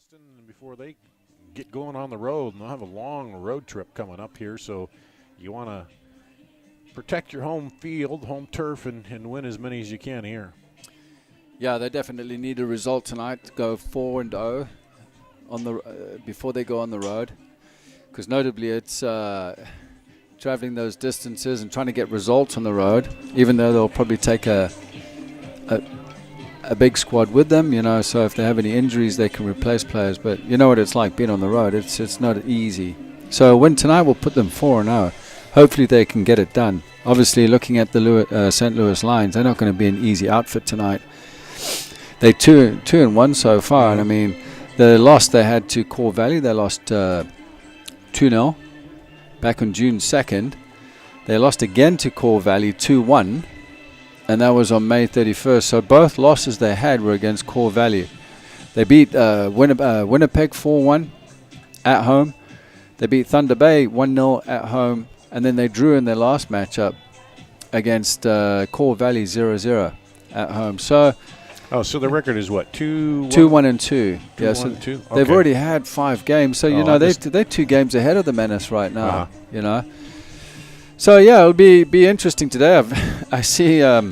Justin, and before they get going on the road, and they'll have a long road trip coming up here, so you want to protect your home field, home turf, and win as many as you can here. Yeah, they definitely need a result tonight to go 4-0 on the before they go on the road, because notably it's traveling those distances and trying to get results on the road, even though they'll probably take a big squad with them, you know, so if they have any injuries they can replace players, but you know what it's like being on the road. It's not easy. So a win tonight will put them 4-0. Hopefully they can get it done. Obviously, looking at the St. Louis Lions, they're not going to be an easy outfit tonight. They 2-1 so far, and I mean, the loss they had to Core Valley, they lost 2-0 back on June 2nd. They lost again to Core Valley 2-1, and that was on May 31st. So both losses they had were against Core Valley. They beat Winnipeg 4-1 at home. They beat Thunder Bay 1-0 at home, and then they drew in their last matchup against Core Valley 0-0 at home. So the record is what, 2-1? 2-1-2. Yeah, so 2-1-2. Okay. They've already had 5 games. So you know they're 2 games ahead of the Menace right now. You know. So yeah, it'll be interesting today. I see a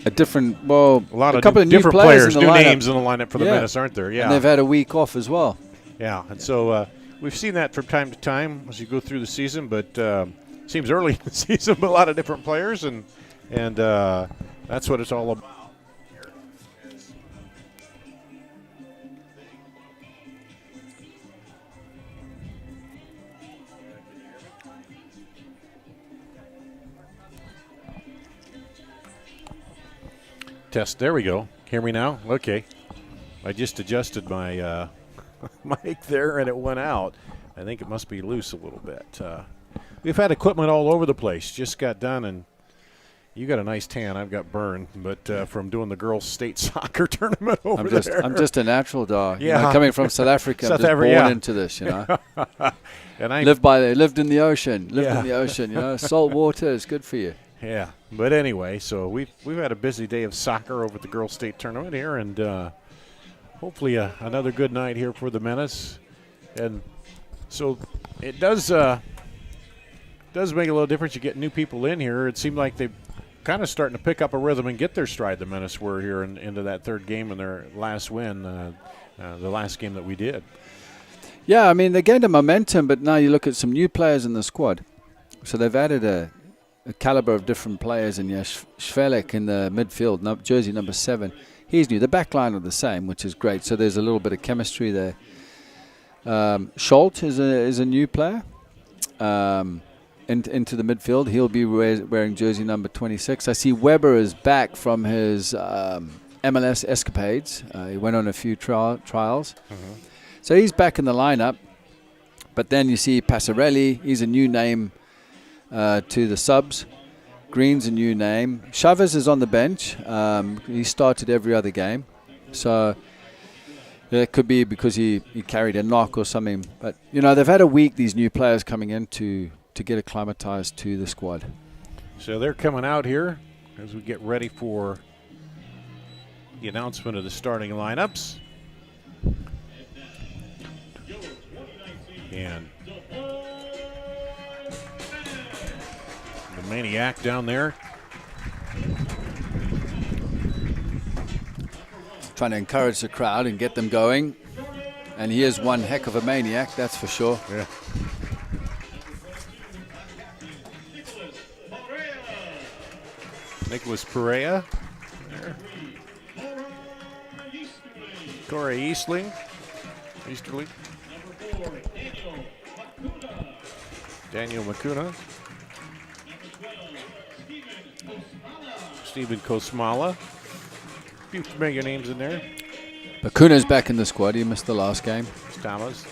couple of new different players, in the new lineup. Names in the lineup for the Menace, aren't there? Yeah, and they've had a week off as well. Yeah, and so we've seen that from time to time as you go through the season, but seems early in the season, but a lot of different players, and that's what it's all about. Test. There we go. Hear me now? Okay. I just adjusted my mic there, and it went out. I think it must be loose a little bit. We've had equipment all over the place. Just got done, and you got a nice tan. I've got burned, but from doing the girls' state soccer tournament over there. I'm just a natural dog. Yeah. You know, coming from South Africa, I'm just born into this, you know. And I lived in the ocean. You know. Salt water is good for you. Yeah, but anyway, so we've had a busy day of soccer over at the girls' state tournament here, and hopefully another good night here for the Menace. And so it does make a little difference. You get new people in here. It seemed like they're kind of starting to pick up a rhythm and get their stride. The Menace were here into that third game and their last win, the last game that we did. Yeah, I mean, they gained a momentum, but now you look at some new players in the squad. So they've added a caliber of different players, and Schvelek in the midfield, jersey number 7. He's new. The back line are the same, which is great. So there's a little bit of chemistry there. Schultz is a new player into the midfield. He'll be wearing jersey number 26. I see Weber is back from his MLS escapades. He went on a few trials. Mm-hmm. So he's back in the lineup. But then you see Passarelli. He's a new name to the subs. Green's a new name. Chavez is on the bench. He started every other game. So it could be because he carried a knock or something. But, you know, they've had a week, these new players coming in to get acclimatized to the squad. So they're coming out here as we get ready for the announcement of the starting lineups. And the Maniac down there. Trying to encourage the crowd and get them going. And he is one heck of a maniac, that's for sure. Yeah. Nicholas Perea. There. Corey Easterling. Daniel Makuna. Stephen Kosmala. A few familiar names in there. Bakuna's back in the squad. He missed the last game. Stamas.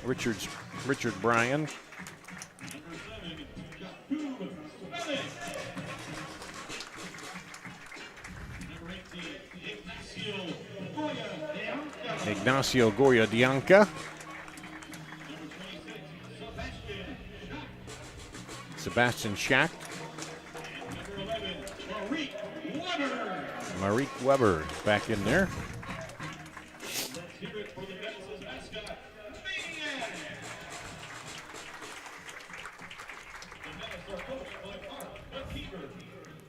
Richard Bryan. Ignacio Goya Dianca. Sebastian Schacht. Marique Weber back in there. Let's hear it for the Menace's mascot, Menace. The Menace are coached by Mark McKeever.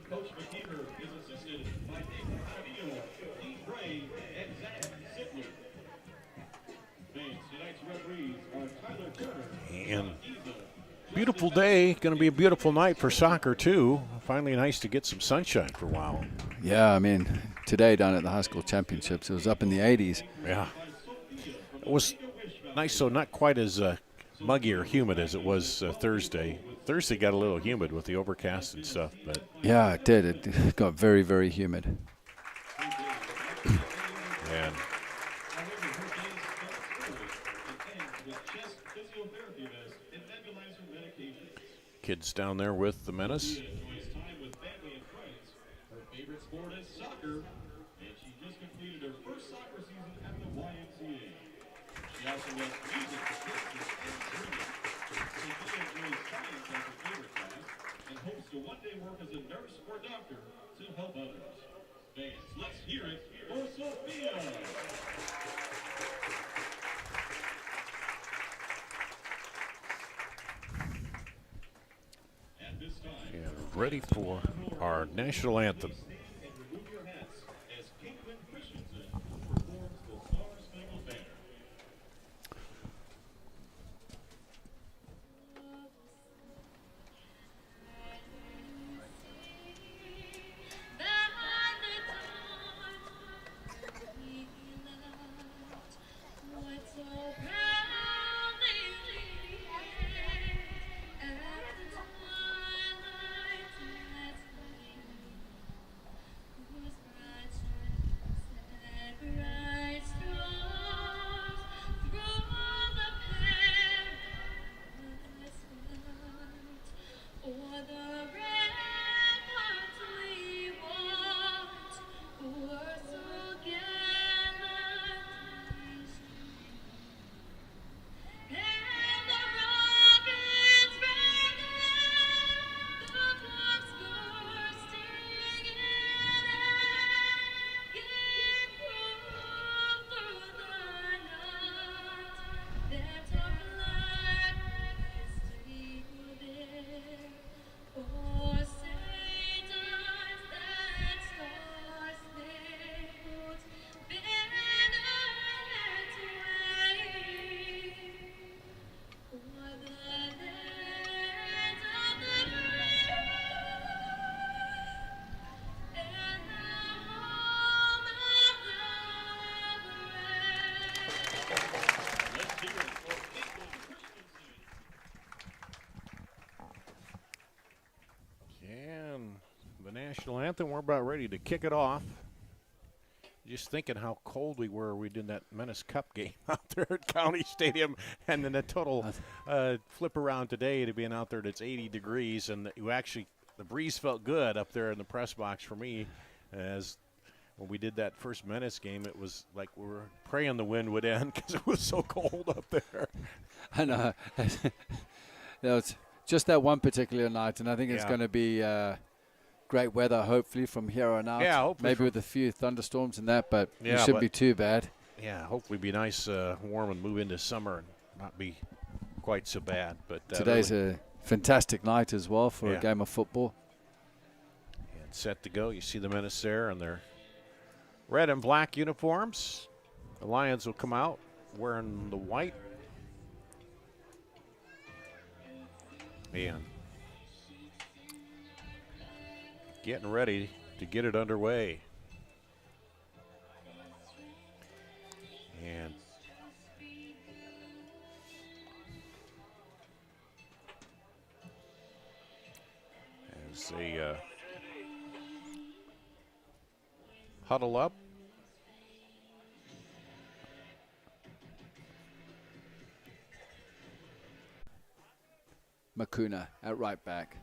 Coach McKeever is assisted by Nathan O'Neill, Dean Gray, and Zach Sittler. Fans, tonight's referees are Tyler Turner And beautiful day. Going to be a beautiful night for soccer, too. Finally nice to get some sunshine for a while. Yeah, I mean, today down at the high school championships, it was up in the 80s. Yeah. It was nice, so not quite as muggy or humid as it was Thursday. Thursday got a little humid with the overcast and stuff, but Yeah, it did. It got very, very humid. man, kids down there with the Menace. enjoys time with family and friends. Her favorite sport is soccer, and she just completed her first soccer season at the YMCA. She also loves music, business, and reading. Sophia enjoys science as her favorite class and hopes to one day work as a nurse or doctor to help others. Fans, let's hear it for Sophia. At this time, And ready for our national anthem. and remove your hats as Caitlin Christensen performs the Star Spangled Banner. And the national anthem, we're about ready to kick it off. Just thinking how cold we were. We did that Menace Cup game out there at County Stadium, and then the total flip around today to being out there that's 80 degrees, and the breeze felt good up there in the press box for me. As when we did that first Menace game, it was like we were praying the wind would end because it was so cold up there. I know. It's just that one particular night, and I think it's Yeah. going to be great weather, hopefully, from here on out. Yeah, hopefully Maybe with a few thunderstorms and that, but Yeah, it shouldn't but- be too bad. Yeah, hopefully be nice, warm, and move into summer and not be quite so bad. But Today's a fantastic night as well for Yeah. a game of football. and set to go. You see the Menace there in their red and black uniforms. The Lions will come out wearing the white. And getting ready to get it underway. And as they huddle up, Makuna at right back.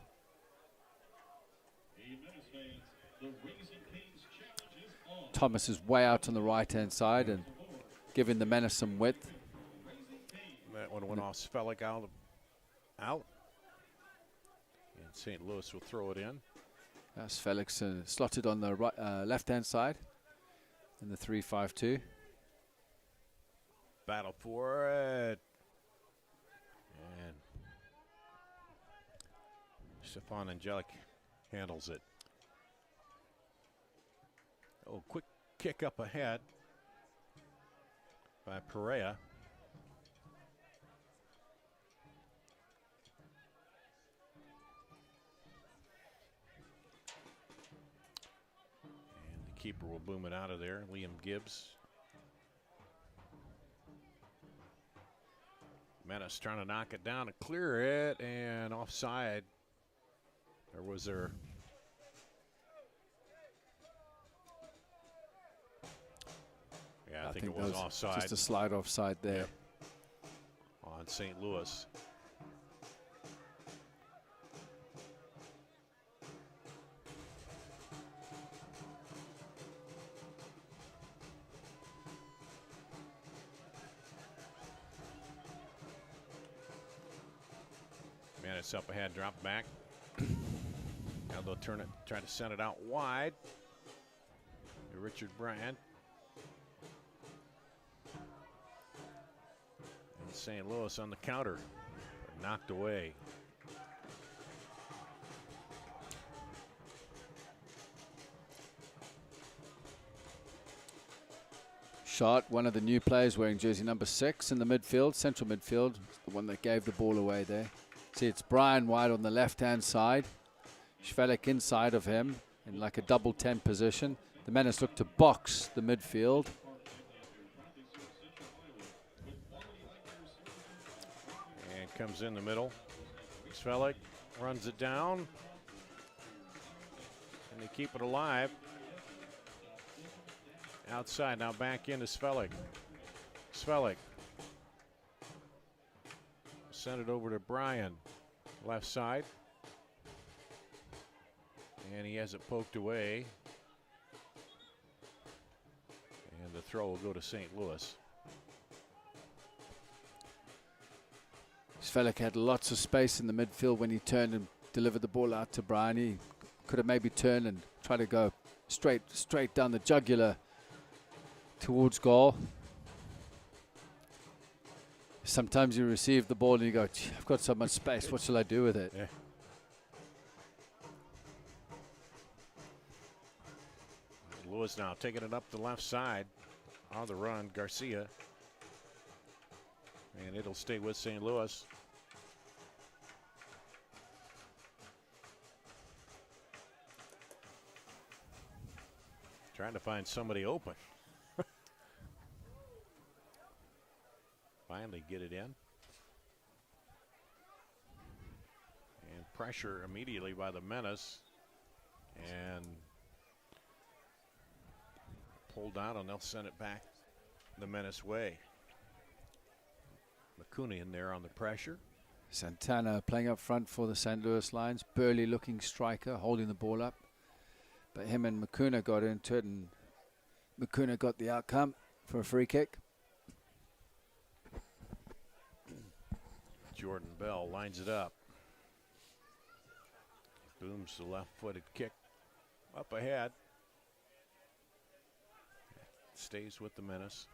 Hey, Menace fans, the Raising Cane's challenge is on. Thomas is way out on the right-hand side and giving the Menace some width. that one went off Spellick out. And St. Louis will throw it in. That's Felix slotted on the right, left-hand side in the 3-5-2. Battle for it. And Stefan Angelic handles it. Oh, quick kick up ahead by Perea. And the keeper will boom it out of there, Liam Gibbs. Menace trying to knock it down and clear it, and offside. Or was there? Yeah, I think it was offside. Just a slide offside there. Yep. On St. Louis. Menace up ahead, drop back. Now they'll turn it, try to send it out wide. To Richard Bryant. And St. Louis on the counter. But knocked away. Shot, one of the new players wearing jersey number 6 in the midfield, central midfield, the one that gave the ball away there. See, it's Brian wide on the left-hand side. Schwelik inside of him in like a double 10 position. The Menace look to box the midfield. And comes in the middle. Schwelik runs it down. And they keep it alive. Outside, now back into Schwelik. Schwelik. Send it over to Brian. Left side. And he has it poked away. And the throw will go to St. Louis. Schwelik had lots of space in the midfield when he turned and delivered the ball out to Brian. He could have maybe turned and tried to go straight down the jugular towards goal. Sometimes you receive the ball and you go, I've got so much space, what shall I do with it? Yeah. Lewis now taking it up the left side. On the run, Garcia. And it'll stay with St. Louis. Trying to find somebody open. Finally get it in. And pressure immediately by the Menace. And pulled out, and they'll send it back the Menace way. McCooney there on the pressure. Santana playing up front for the St. Louis Lions. Burly looking striker, holding the ball up. But him and Makuna got into it, and Makuna got the outcome for a free kick. Jordan Bell lines it up. Booms the left-footed kick up ahead. Stays with the Menace.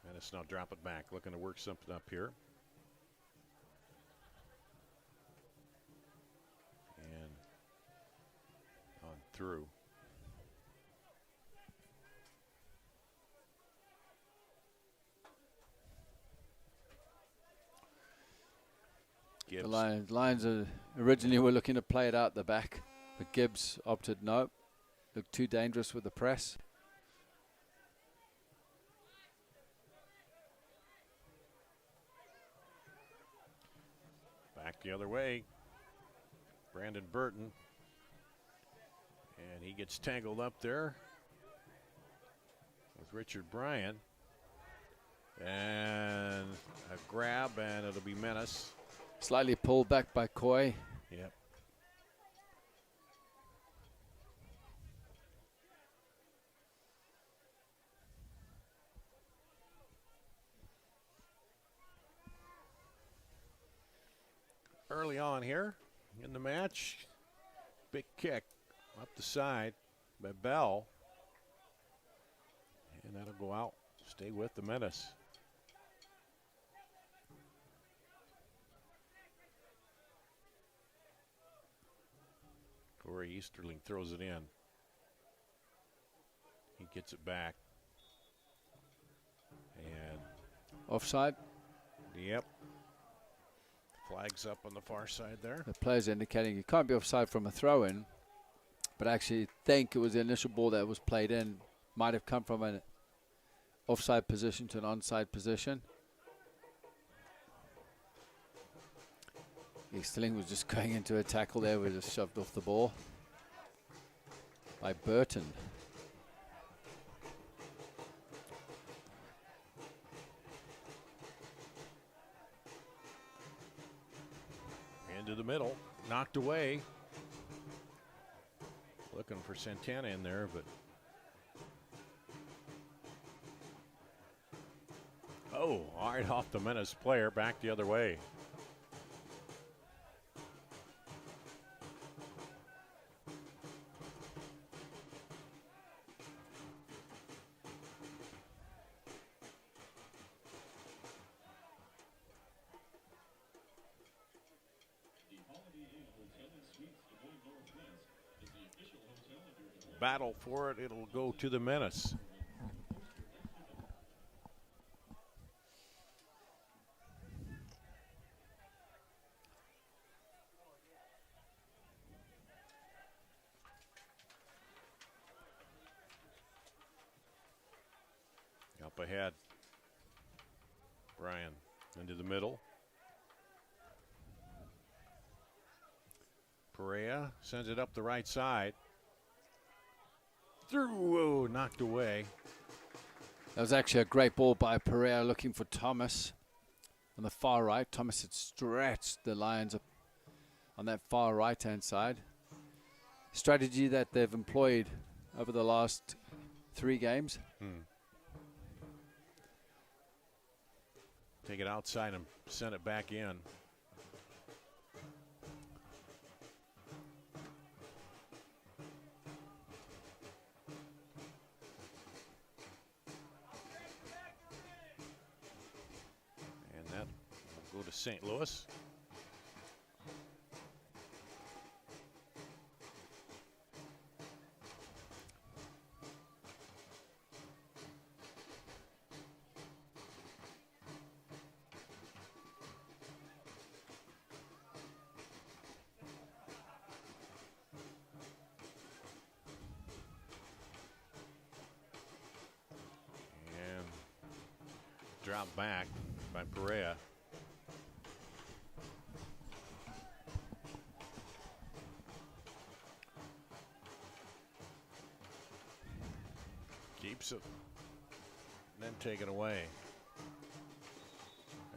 Menace now drop it back, looking to work something up here. And on through. Gibbs. The Lions originally were looking to play it out the back, but Gibbs opted no. Looked too dangerous with the press. Back the other way. Brandon Burton. And he gets tangled up there with Richard Bryant. And a grab, and it'll be Menace. Slightly pulled back by Coy. Yep. early on here in the match. Big kick up the side by Bell. And that'll go out. Stay with the Menace. Corey Easterling throws it in. He gets it back. And Offside. yep. Flags up on the far side there. The player's indicating you can't be offside from a throw-in, but I actually think it was the initial ball that was played in. Might have come from an offside position to an onside position. Easterling was just going into a tackle there. We just shoved off the ball by Burton. Into the middle, knocked away. Looking for Santana in there, but oh, right off the Menace player, back the other way. Battle for it, it'll go to the Menace. Up ahead. Brian into the middle. Perea sends it up the right side. Through, whoa, knocked away. That was actually a great ball by Perea looking for Thomas on the far right. Thomas had stretched the Lions up on that far right-hand side. Strategy that they've employed over the last 3 games. Take it outside and send it back in. And that will go to St. Louis. Drop back by Perea. Keeps it, then taken away.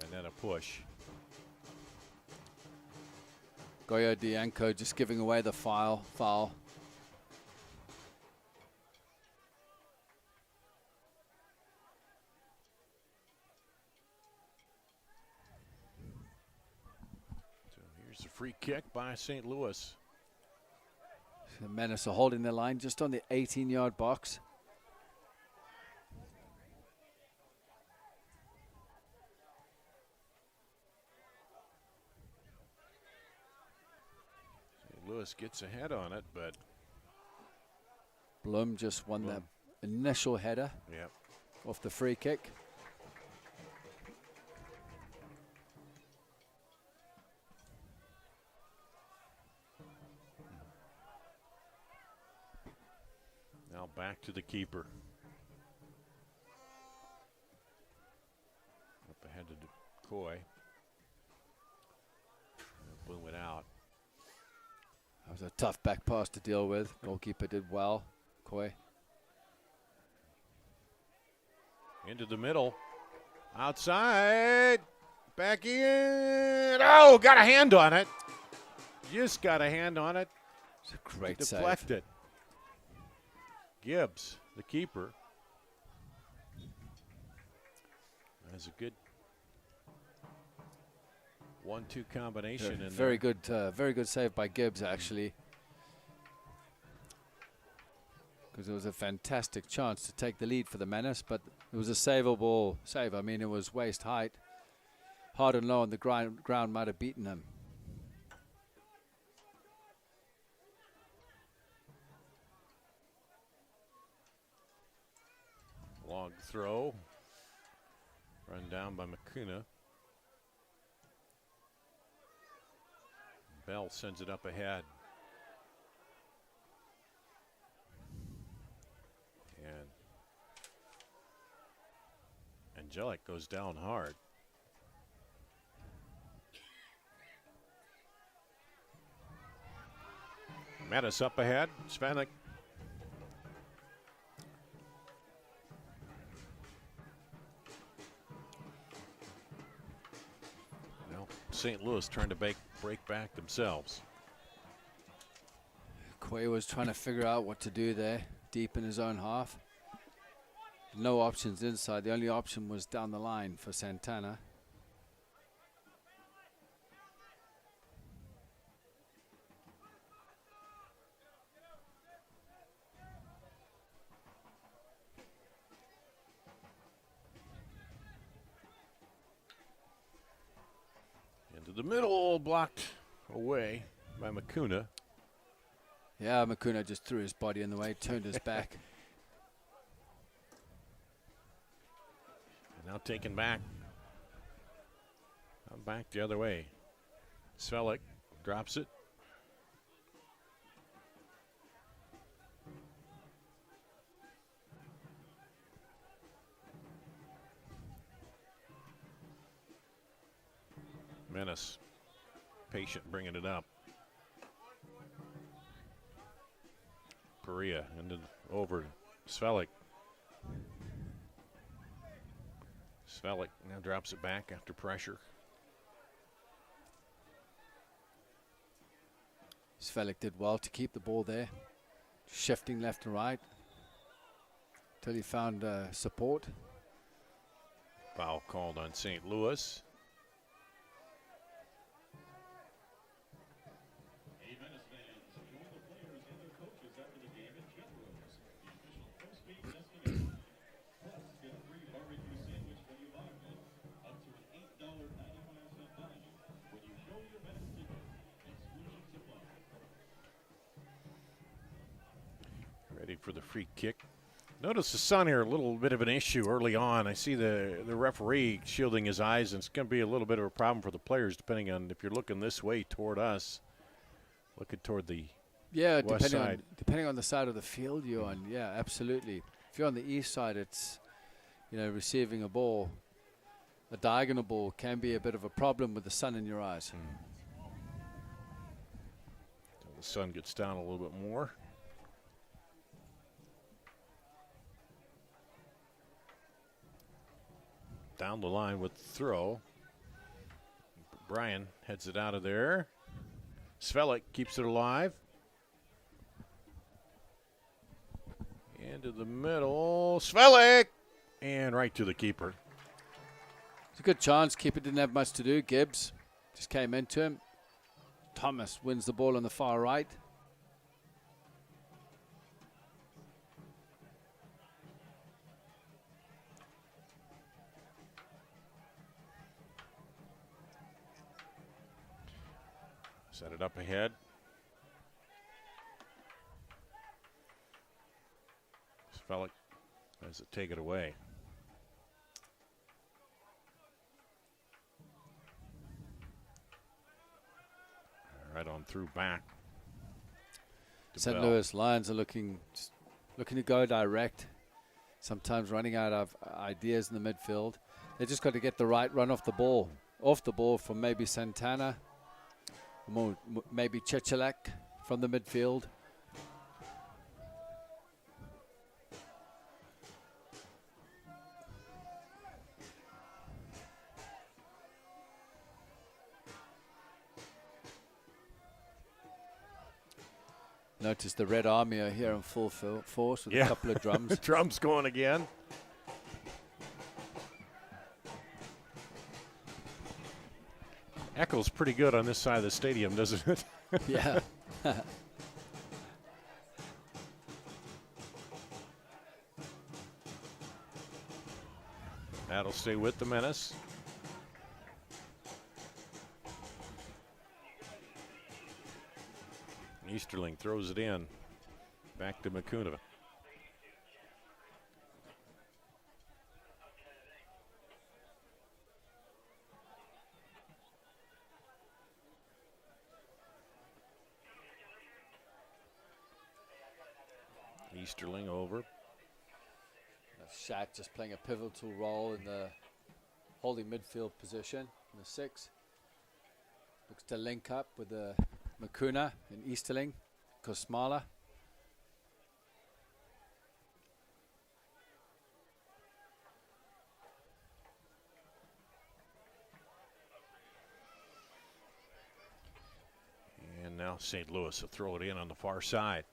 And then a push. Goyo Dianco just giving away the foul. Here's a free kick by St. Louis. The Menace are holding their line just on the 18-yard box. St. Louis gets ahead on it, but Bloom just won that initial header off the free kick. Now back to the keeper. Up ahead to Coy. Bloom it out. That was a tough back pass to deal with. Goalkeeper did well. Coy. Into the middle. Outside. Back in. Oh, got a hand on it. Just got a hand on it. It's a great save. Deflected. Gibbs, the keeper. That's a good 1-2 combination. In Very there. very good save by Gibbs, actually. Because it was a fantastic chance to take the lead for the Menace, but it was a savable save. I mean, it was waist height. Hard and low on the ground might have beaten him. Long throw. Run down by Makuna. Bell sends it up ahead. And Angelic goes down hard. Menace up ahead. Spanik. Well, St. Louis trying to break back themselves. Quay was trying to figure out what to do there, deep in his own half. No options inside. The only option was down the line for Santana. Into the middle, blocked away by Makuna. Yeah, Makuna just threw his body in the way, turned his back. Now taken back. Back the other way. Svelik drops it. Menace, patient bringing it up. Perea and then over Svelik. Svelik now drops it back after pressure. Svelik did well to keep the ball there, shifting left and right till he found support. Foul called on St. Louis. Hey, Menace fans, join the players and their coaches after the game in chat rooms. The official post-game destination. Plus, get a free barbecue sandwich when you buy one. Up to an $8.95 value when you show your Menace ticket. Exclusions apply. Ready for the free kick. Notice the sun here, a little bit of an issue early on. I see the referee shielding his eyes, and it's going to be a little bit of a problem for the players depending on if you're looking this way toward us, looking toward the west side. Depending on the side of the field you're on. Yeah, absolutely. If you're on the east side, it's, receiving a ball, a diagonal ball can be a bit of a problem with the sun in your eyes. So the sun gets down a little bit more. Down the line with the throw. Brian heads it out of there. Svelik keeps it alive. Into the middle. Svelik! And right to the keeper. It's a good chance. Keeper didn't have much to do. Gibbs just came into him. Thomas wins the ball on the far right. Set it up ahead. Svelik has to take it away. Right on through back. St. Louis Lions are looking to go direct, sometimes running out of ideas in the midfield. They just got to get the right run off the ball from maybe Santana, maybe Chichalek from the midfield. Notice the Red Army are here in full force with a couple of drums. Drums going again. Echoes pretty good on this side of the stadium, doesn't it? Yeah. That'll stay with the Menace. Easterling throws it in. Back to Makuna. Easterling over. Shaq just playing a pivotal role in the holding midfield position in the 6. Looks to link up with the Makuna and Easterling, Kosmala. And now St. Louis will throw it in on the far side.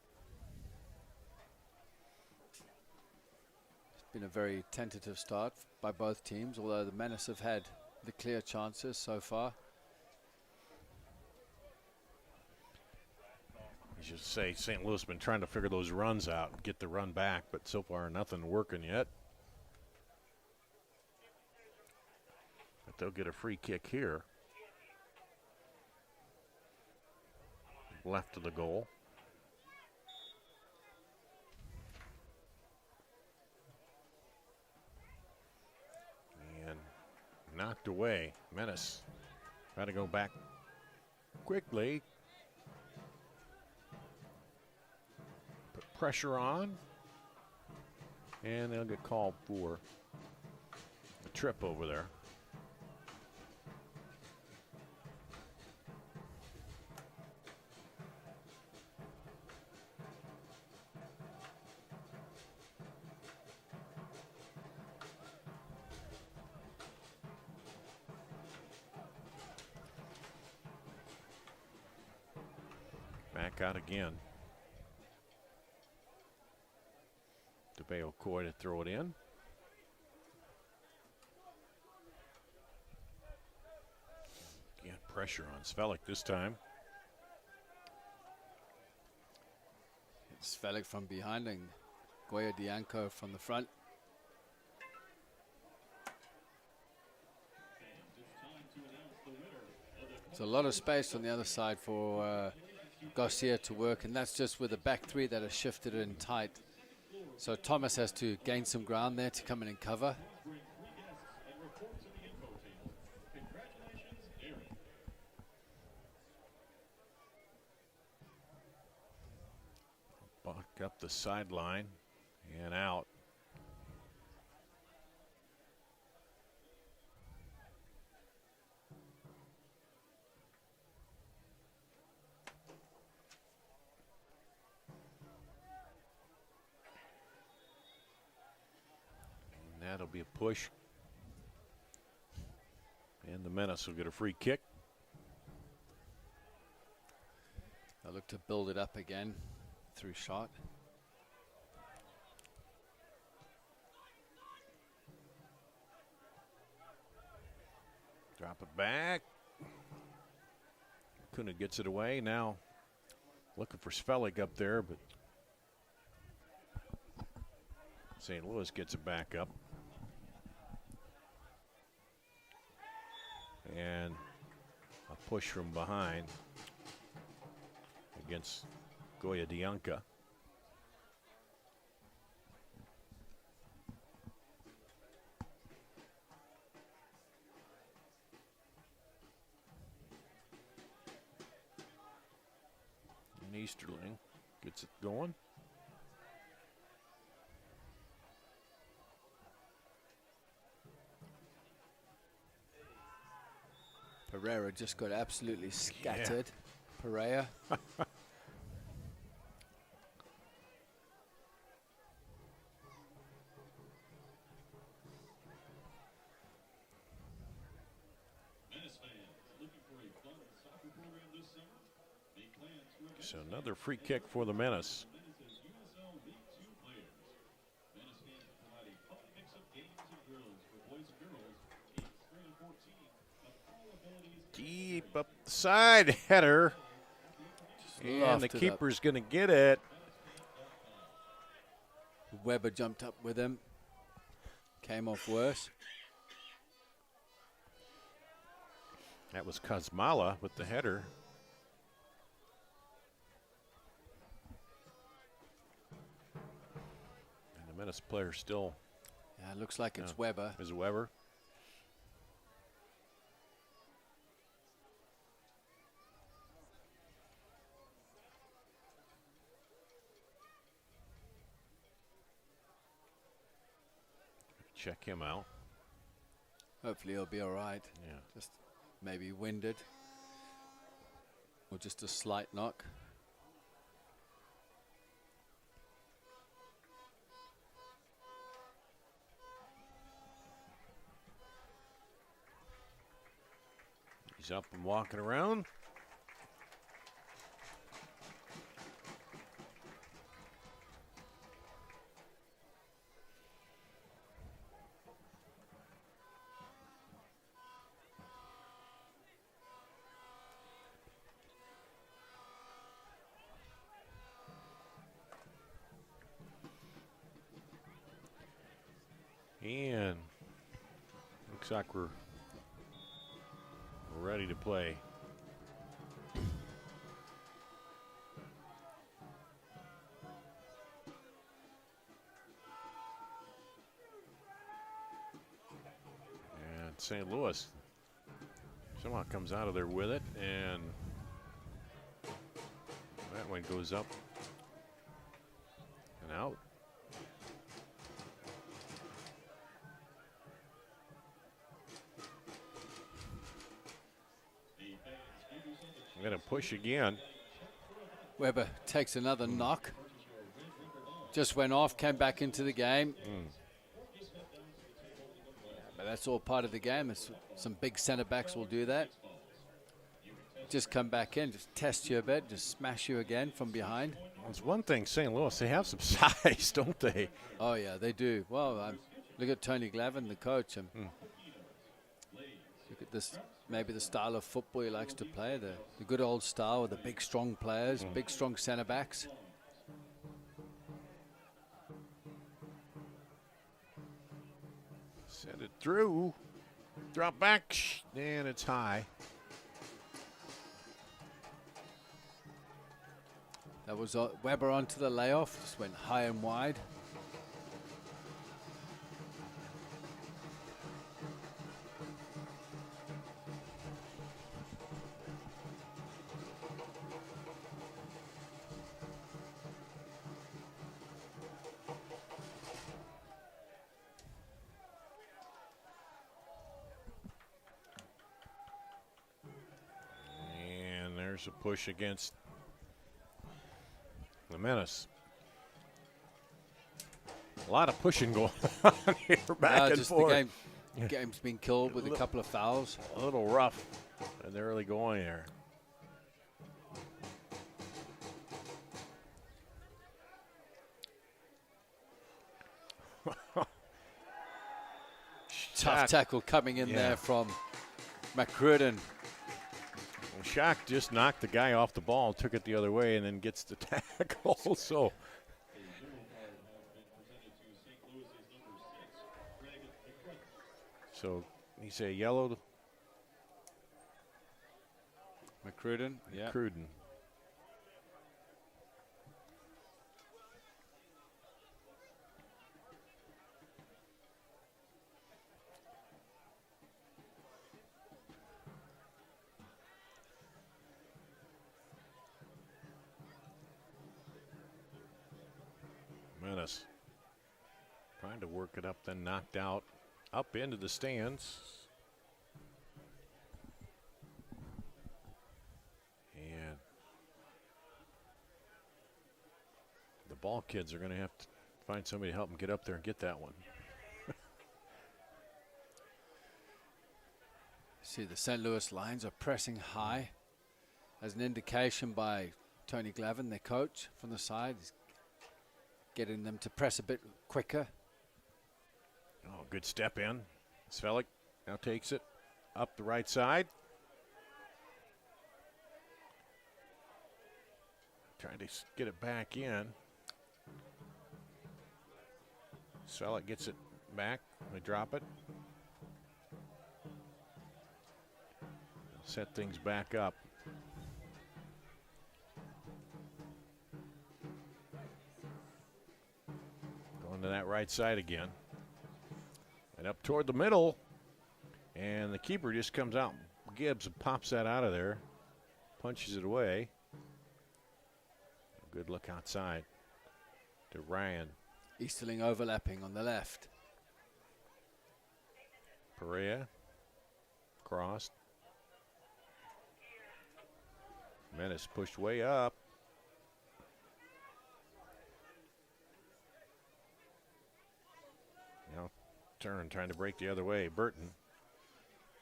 Been a very tentative start by both teams, although the Menace have had the clear chances so far. You should say St. Louis been trying to figure those runs out and get the run back, but so far nothing working yet. But they'll get a free kick here. Left of the goal. And knocked away. Menace trying to go back quickly. Put pressure on. And they'll get called for a trip over there. Back out again. DeBeo Coy to throw it in. Again, pressure on Svelik this time. It's Svelik from behind and Goya Dianco from the front. There's a lot of space on the other side for Garcia to work, and that's just with the back 3 that are shifted in tight. So Thomas has to gain some ground there to come in and cover. Buck up the sideline and out. That'll be a push. And the Menace will get a free kick. I look to build it up again through shot. Drop it back. Kuna gets it away. Now looking for Svelik up there, but St. Louis gets it back up. And a push from behind against Goya Dianca. And Easterling gets it going. Pereira just got absolutely scattered. Yeah. Pereira. So another free kick for the Menace. Deep up the side header. And the laughed it up. keeper's going to get it. Weber jumped up with him. Came off worse. That was Kazmala with the header. And the Menace player still Yeah, it looks like it's Weber. is Weber. Check him out. Hopefully he'll be all right. Yeah. Just maybe winded. Or just a slight knock. He's up and walking around. And looks like we're ready to play. And St. Louis somehow comes out of there with it, and that one goes up and out. I'm going to push again. Weber takes another knock. Just went off, came back into the game. But that's all part of the game. Some big centre backs will do that. Just come back in, just test you a bit, just smash you again from behind. It's one thing, St. Louis, they have some size, don't they? Oh, yeah, they do. Well, look at Tony Glavin, the coach. Look at this, maybe the style of football he likes to play, the good old style with the big, strong players, big, strong centre backs. Send it through. Drop back, and it's high. That was Weber onto the layoff, just went high and wide. And there's a push against the Menace. A lot of pushing going on here, back and Just forth. the game's been killed with a couple of fouls. A little rough in the early going there. Tough tackle coming in there from McCrudden. Well, Shack just knocked the guy off the ball, took it the other way, and then gets the tackle. So he say yellow. McCrudden, yeah. Cruden. Menace trying to work it up, then knocked out up into the stands. And the ball kids are going to have to find somebody to help them get up there and get that one. See, the St. Louis Lions are pressing high as an indication by Tony Glavin, their coach, from the side. He's getting them to press a bit quicker. Oh, good step in. Svelik now takes it up the right side. Trying to get it back in. Selleck gets it back. They drop it. Set things back up. Going to that right side again. And up toward the middle. And the keeper just comes out. Gibbs pops that out of there. Punches it away. Good look outside to Ryan. Easterling overlapping on the left. Perea. Crossed. Menace pushed way up. Now turn, trying to break the other way. Burton.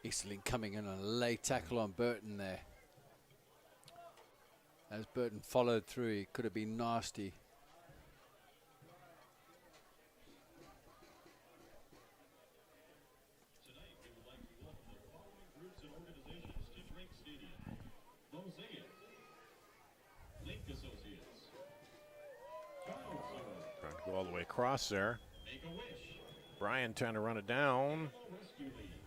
Easterling coming in on a late tackle on Burton there. As Burton followed through, he could have been nasty. Tonight, we would like to welcome the following groups and organizations to Drake Stadium. Mosaic, Link Associates, Charles Zone, Trying to go all the way across there. Make-A-Wish, Brian trying to run it down. Rescue League,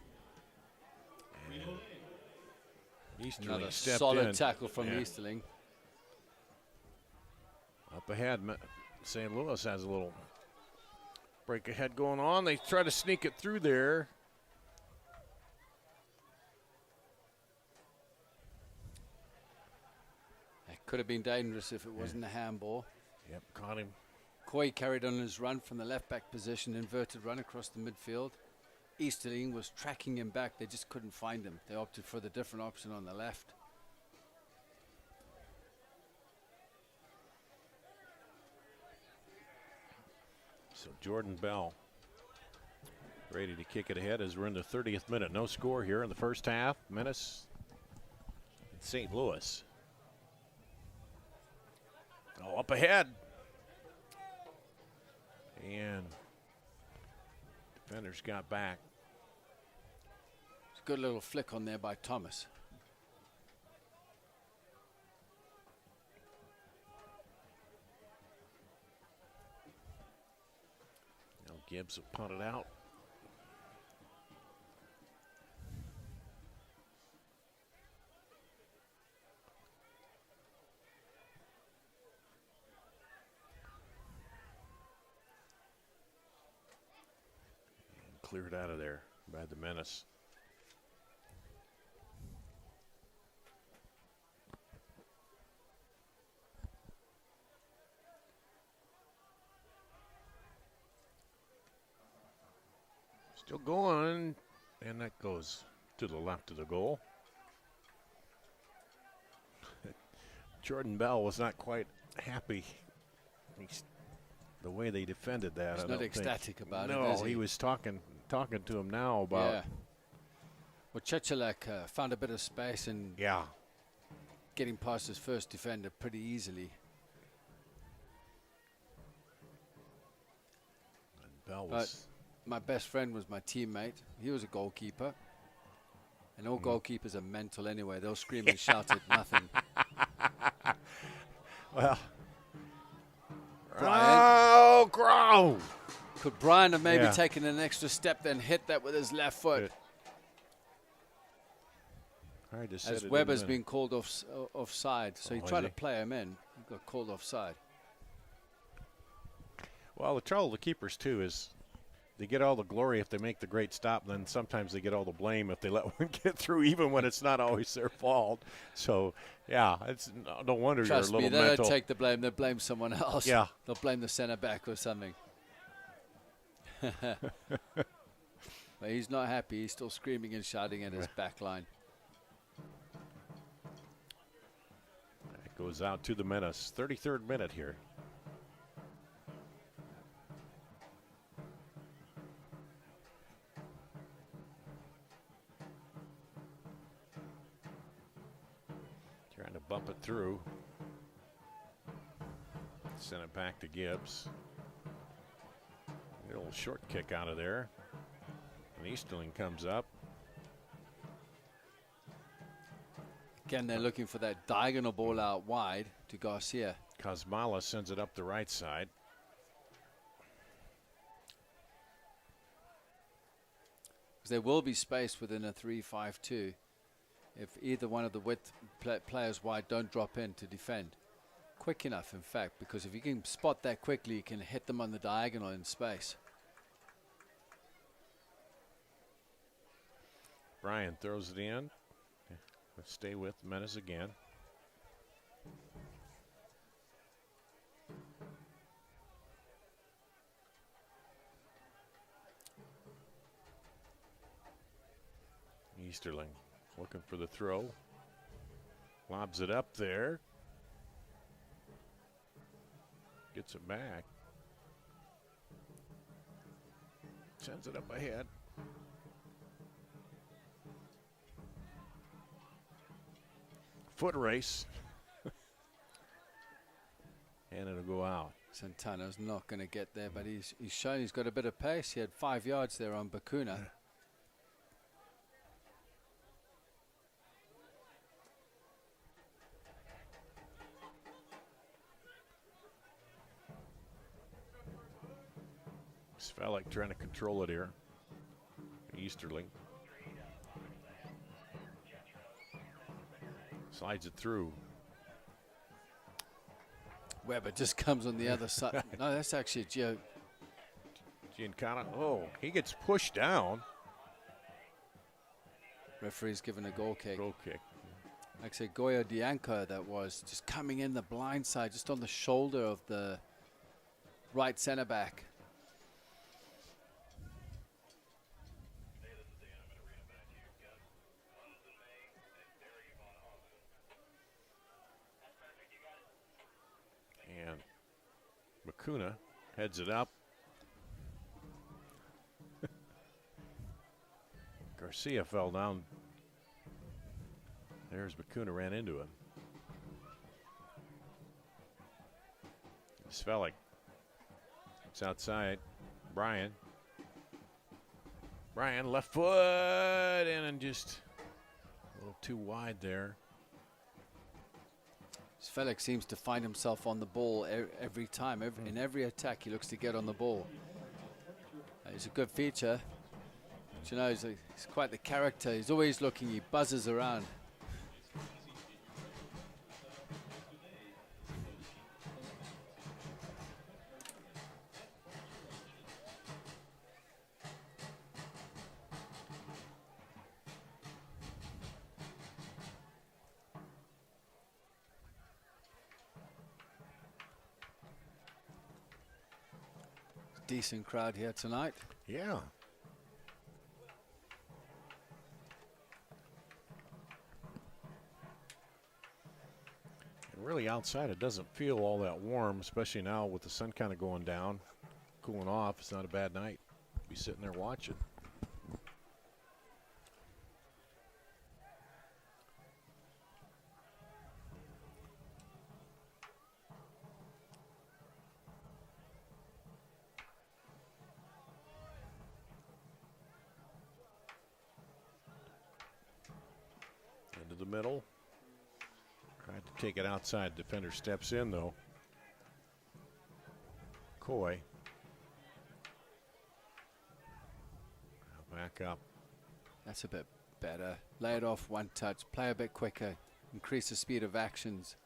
Frito-Lay, Easterling Another stepped solid in. tackle from Yeah. Easterling. Up ahead, St. Louis has a little break ahead going on. They try to sneak it through there. It could have been dangerous if it wasn't a handball. Yep, caught him. Coy carried on his run from the left back position, inverted run across the midfield. Easterling was tracking him back. They just couldn't find him. They opted for the different option on the left. So Jordan Bell ready to kick it ahead as we're in the 30th minute. No score here in the first half. Menace and St. Louis. Oh, up ahead. And defenders got back. It's a good little flick on there by Thomas. Now Gibbs will punt it out. And cleared out of there by the Menace. Still going, and that goes to the left of the goal. Jordan Bell was not quite happy. The way they defended that. He's I not don't ecstatic think. about it, No, is he? he was talking to him now about. Yeah. Well, Chechelak found a bit of space and Yeah. getting past his first defender pretty easily. And Bell was. My best friend was my teammate. He was a goalkeeper. And all goalkeepers are mental anyway. They'll scream and shout at nothing. Well. Brian. Oh, Grow! Could Brian have maybe Yeah. taken an extra step, then hit that with his left foot? Good. Hard to set As it Weber's in the- been called offside. So he Oh, tried is to play him in. He got called offside. Well, the trouble with the keepers, too, is they get all the glory if they make the great stop, and then sometimes they get all the blame if they let one get through, even when it's not always their fault. So, yeah, it's no wonder Trust you're a me, little they mental. don't take the blame. They blame someone else. Yeah. They'll blame the centre back or something. But he's not happy. He's still screaming and shouting at his back line. It goes out to the Menace. 33rd minute here. Trying to bump it through. Send it back to Gibbs. A little short kick out of there. And Easterling comes up. Again, they're looking for that diagonal ball out wide to Garcia. Kosmala sends it up the right side. There will be space within a 3-5-2 if either one of the width players wide don't drop in to defend. Quick enough, in fact, because if you can spot that quickly, you can hit them on the diagonal in space. Brian throws it in. Let's stay with Menace again. Easterling looking for the throw. Lobs it up there. Gets it back. Sends it up ahead. Foot race. And it'll go out. Santana's not going to get there, but he's shown he's got a bit of pace. He had 5 yards there on Bakuna. Svelik trying to control it here. Easterling. Slides it through. Weber just comes on the other side. No, that's actually Gio. Giancana. Oh, he gets pushed down. Referee's given a goal kick. Goal kick. Like I said, Goyo Dianco, that was just coming in the blind side, just on the shoulder of the right centre back. And Bakuna heads it up. Garcia fell down. There's Bakuna, ran into him. Svelik. It's outside. Brian. Brian, left foot in and just a little too wide there. Felix seems to find himself on the ball every time. In every attack, he looks to get on the ball. It's a good feature. But, you know, he's quite the character. He's always looking. He buzzes around. Decent crowd here tonight. Yeah. And really outside it doesn't feel all that warm, especially now with the sun kind of going down, cooling off. It's not a bad night. Be sitting there watching. Into the middle. Tried to take it outside. Defender steps in, though. Coy. Back up. That's a bit better. Lay it off one touch. Play a bit quicker. Increase the speed of actions.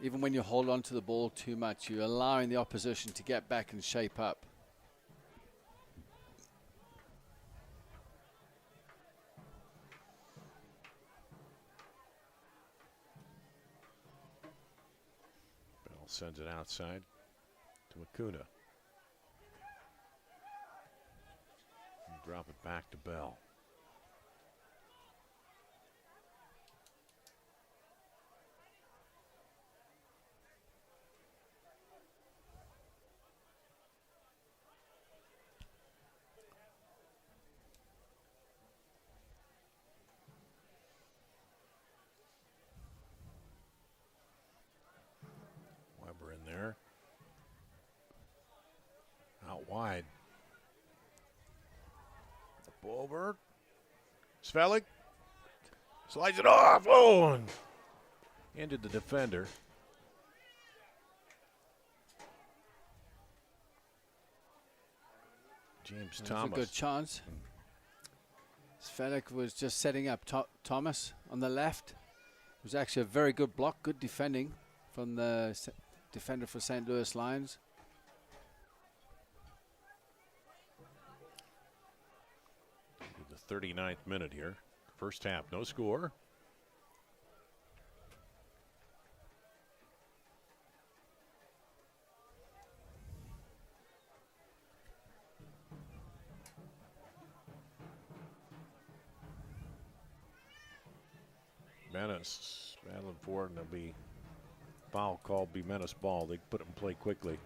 Even when you hold on to the ball too much, you're allowing the opposition to get back and shape up. Sends it outside to Bakuna. And drop it back to Bell. Weber in there. Out wide. Bolberg. Svelik. Slides it off. Oh, and into the defender. James That's Thomas. a good chance. Svelik was just setting up Thomas on the left. It was actually a very good block, good defending from the defender for St. Louis Lions. The 39th minute here. First half, no score. Menace battling for it, and there'll be foul called, be Menace ball. They put it in play quickly.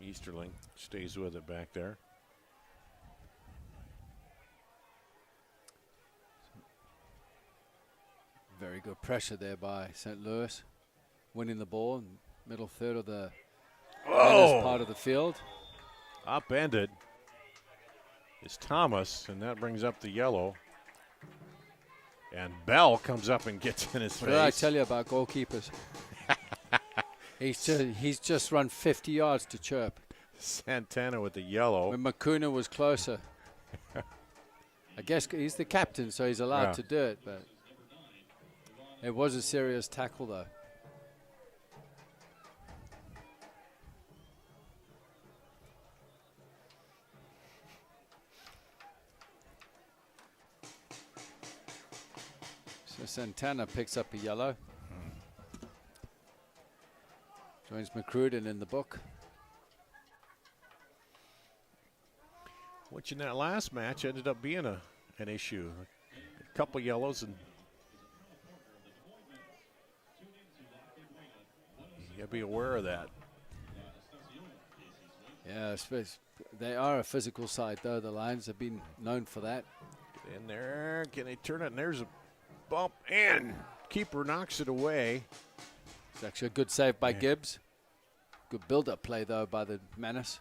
Easterling stays with it back there. Very good pressure there by St. Louis, winning the ball in middle third of the Menace part of the field. Upended is Thomas, and that brings up the yellow. And Bell comes up and gets in his What face. did I tell you about goalkeepers? He's just run 50 yards to chirp. Santana with the yellow. When Makuna was closer. I guess he's the captain, so he's allowed to do it, but it was a serious tackle, though. So Santana picks up a yellow. Joins McCruden in the book. Which in that last match ended up being an issue. A couple yellows, and you gotta be aware of that. Yeah, I suppose they are a physical side, though. The Lions have been known for that. Get in there, can they turn it? And there's a bump, and keeper knocks it away. It's actually a good save by Gibbs. Good build-up play, though, by the Menace.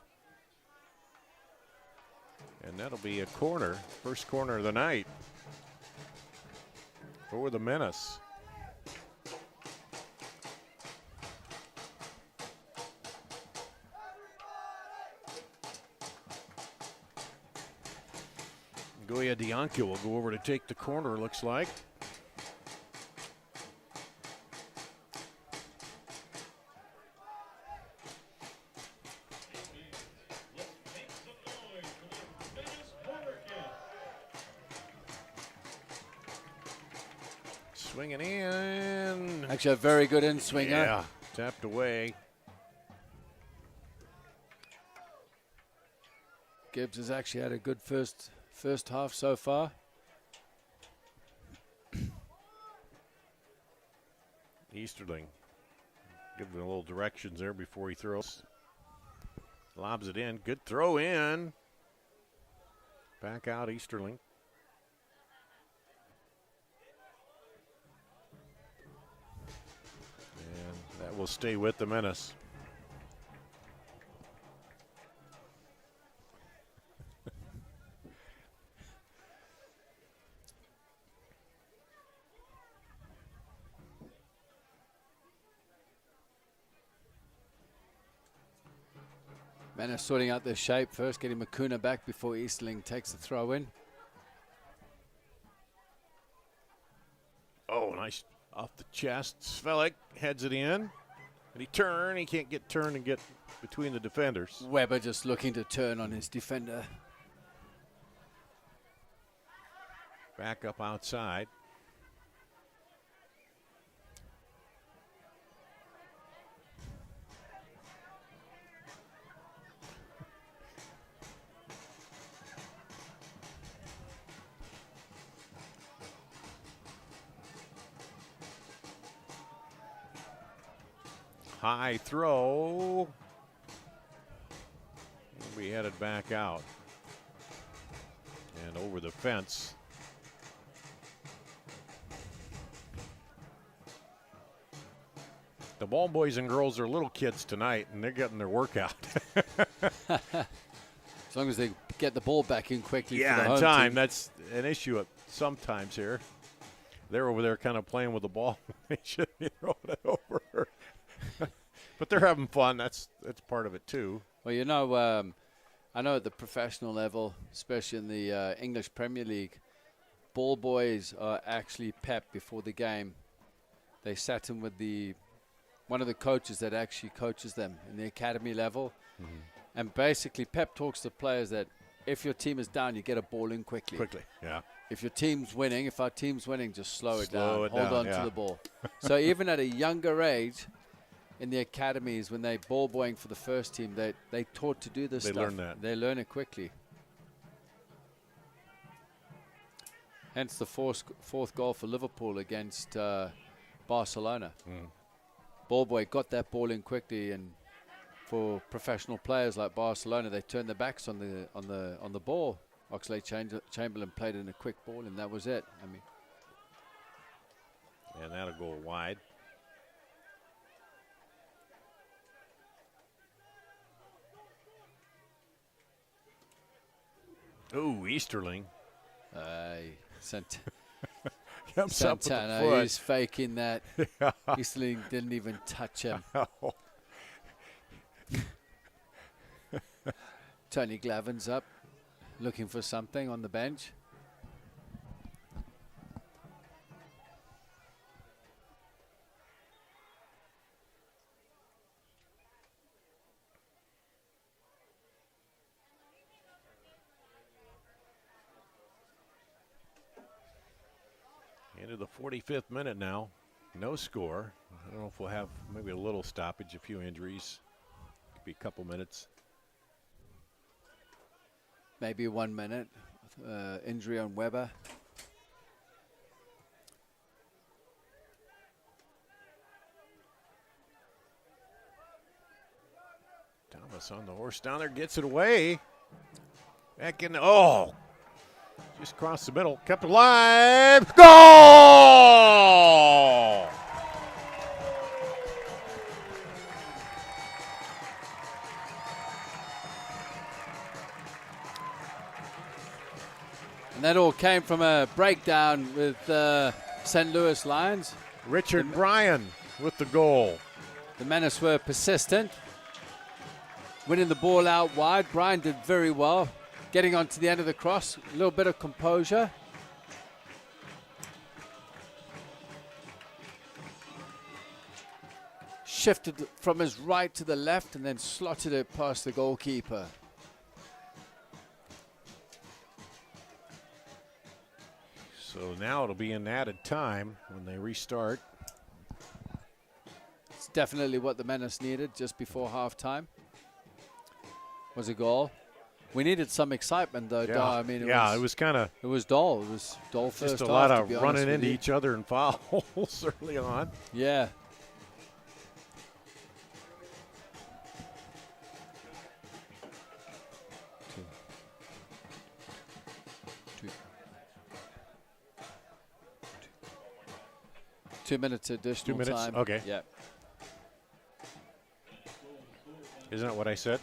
And that'll be a corner, first corner of the night for the Menace. Goya Dianca will go over to take the corner, looks like. Swinging in. Actually, a very good in-swinger. Yeah, tapped away. Gibbs has actually had a good first half so far. Easterling giving a little directions there before he throws. Lobs it in. Good throw in. Back out Easterling. And that will stay with the Menace. Menace sorting out their shape first, getting Makuna back before Easterling takes the throw in. Oh, nice off the chest. Svelik heads it in. And he can't get turned and get between the defenders. Weber just looking to turn on his defender. Back up outside. High throw. We headed back out. And over the fence. The ball boys and girls are little kids tonight, and they're getting their workout. As long as they get the ball back in quickly for the Yeah, home in time. team. That's an issue sometimes here. they're over there kind of playing with the ball. They shouldn't be throwing it over. But they're having fun. That's part of it too. Well, I know at the professional level, especially in the English Premier League, ball boys are actually pepped before the game. They sat in with one of the coaches that actually coaches them in the academy level. Mm-hmm. And basically Pep talks to players that if your team is down, you get a ball in quickly. Quickly, yeah. If our team's winning, just slow it down. Hold on yeah. to the ball. So even at a younger age, in the academies, when they ball boying for the first team, they taught to do this stuff. They learn that. They learn it quickly. Hence the fourth goal for Liverpool against Barcelona. Mm. Ball boy got that ball in quickly, and for professional players like Barcelona, they turned their backs on the ball. Oxlade-Chamberlain played in a quick ball, and that was it. I mean, and that'll go wide. Ooh, Easterling. Santana, he's faking that. Yeah. Easterling didn't even touch him. No. Tony Glavin's up, looking for something on the bench. Into the 45th minute now. No score. I don't know if we'll have maybe a little stoppage, a few injuries. Could be a couple minutes. Maybe 1 minute. Injury on Weber. Thomas on the horse down there, gets it away. Back in. Oh! Just crossed the middle, kept alive. Goal! And that all came from a breakdown with St. Louis Lions. Richard Bryan with the goal. The Menace were persistent, winning the ball out wide. Bryan did very well. Getting onto the end of the cross, a little bit of composure. Shifted from his right to the left and then slotted it past the goalkeeper. So now it'll be in added time when they restart. It's definitely what the Menace needed just before halftime. Was a goal. We needed some excitement, though. Yeah, I mean, it was kind of. It was dull. It was dull first half. Just a lot of running into each other and fouls early on. Yeah. Two minutes additional 2 minutes? time. Okay. Yeah. Isn't that what I said?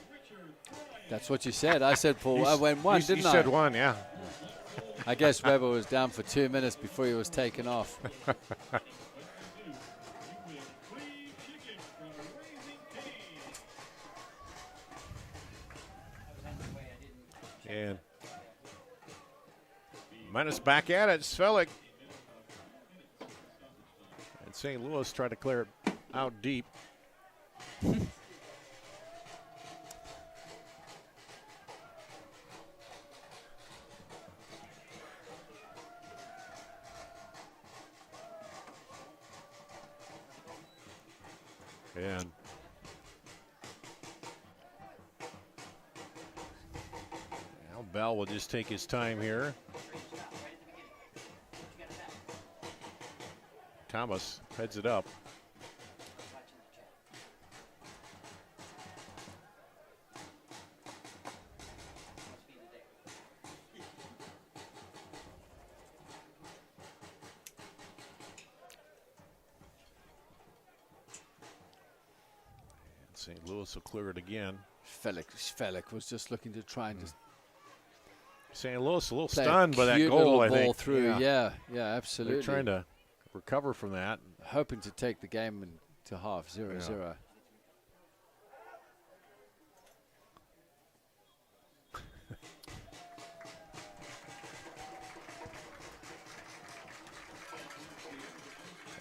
That's what you said. I said I went one, didn't I? You said one, yeah. I guess Weber was down for 2 minutes before he was taken off. And Menace back at it. Svelik. And St. Louis tried to clear it out deep. And now Bell will just take his time here. Thomas heads it up. St. Louis will clear it again. Felix was just looking to try and just. St. Louis a little stunned by that goal, I think. Ball through, yeah, absolutely. They're trying to recover from that. Hoping to take the game into half, 0-0.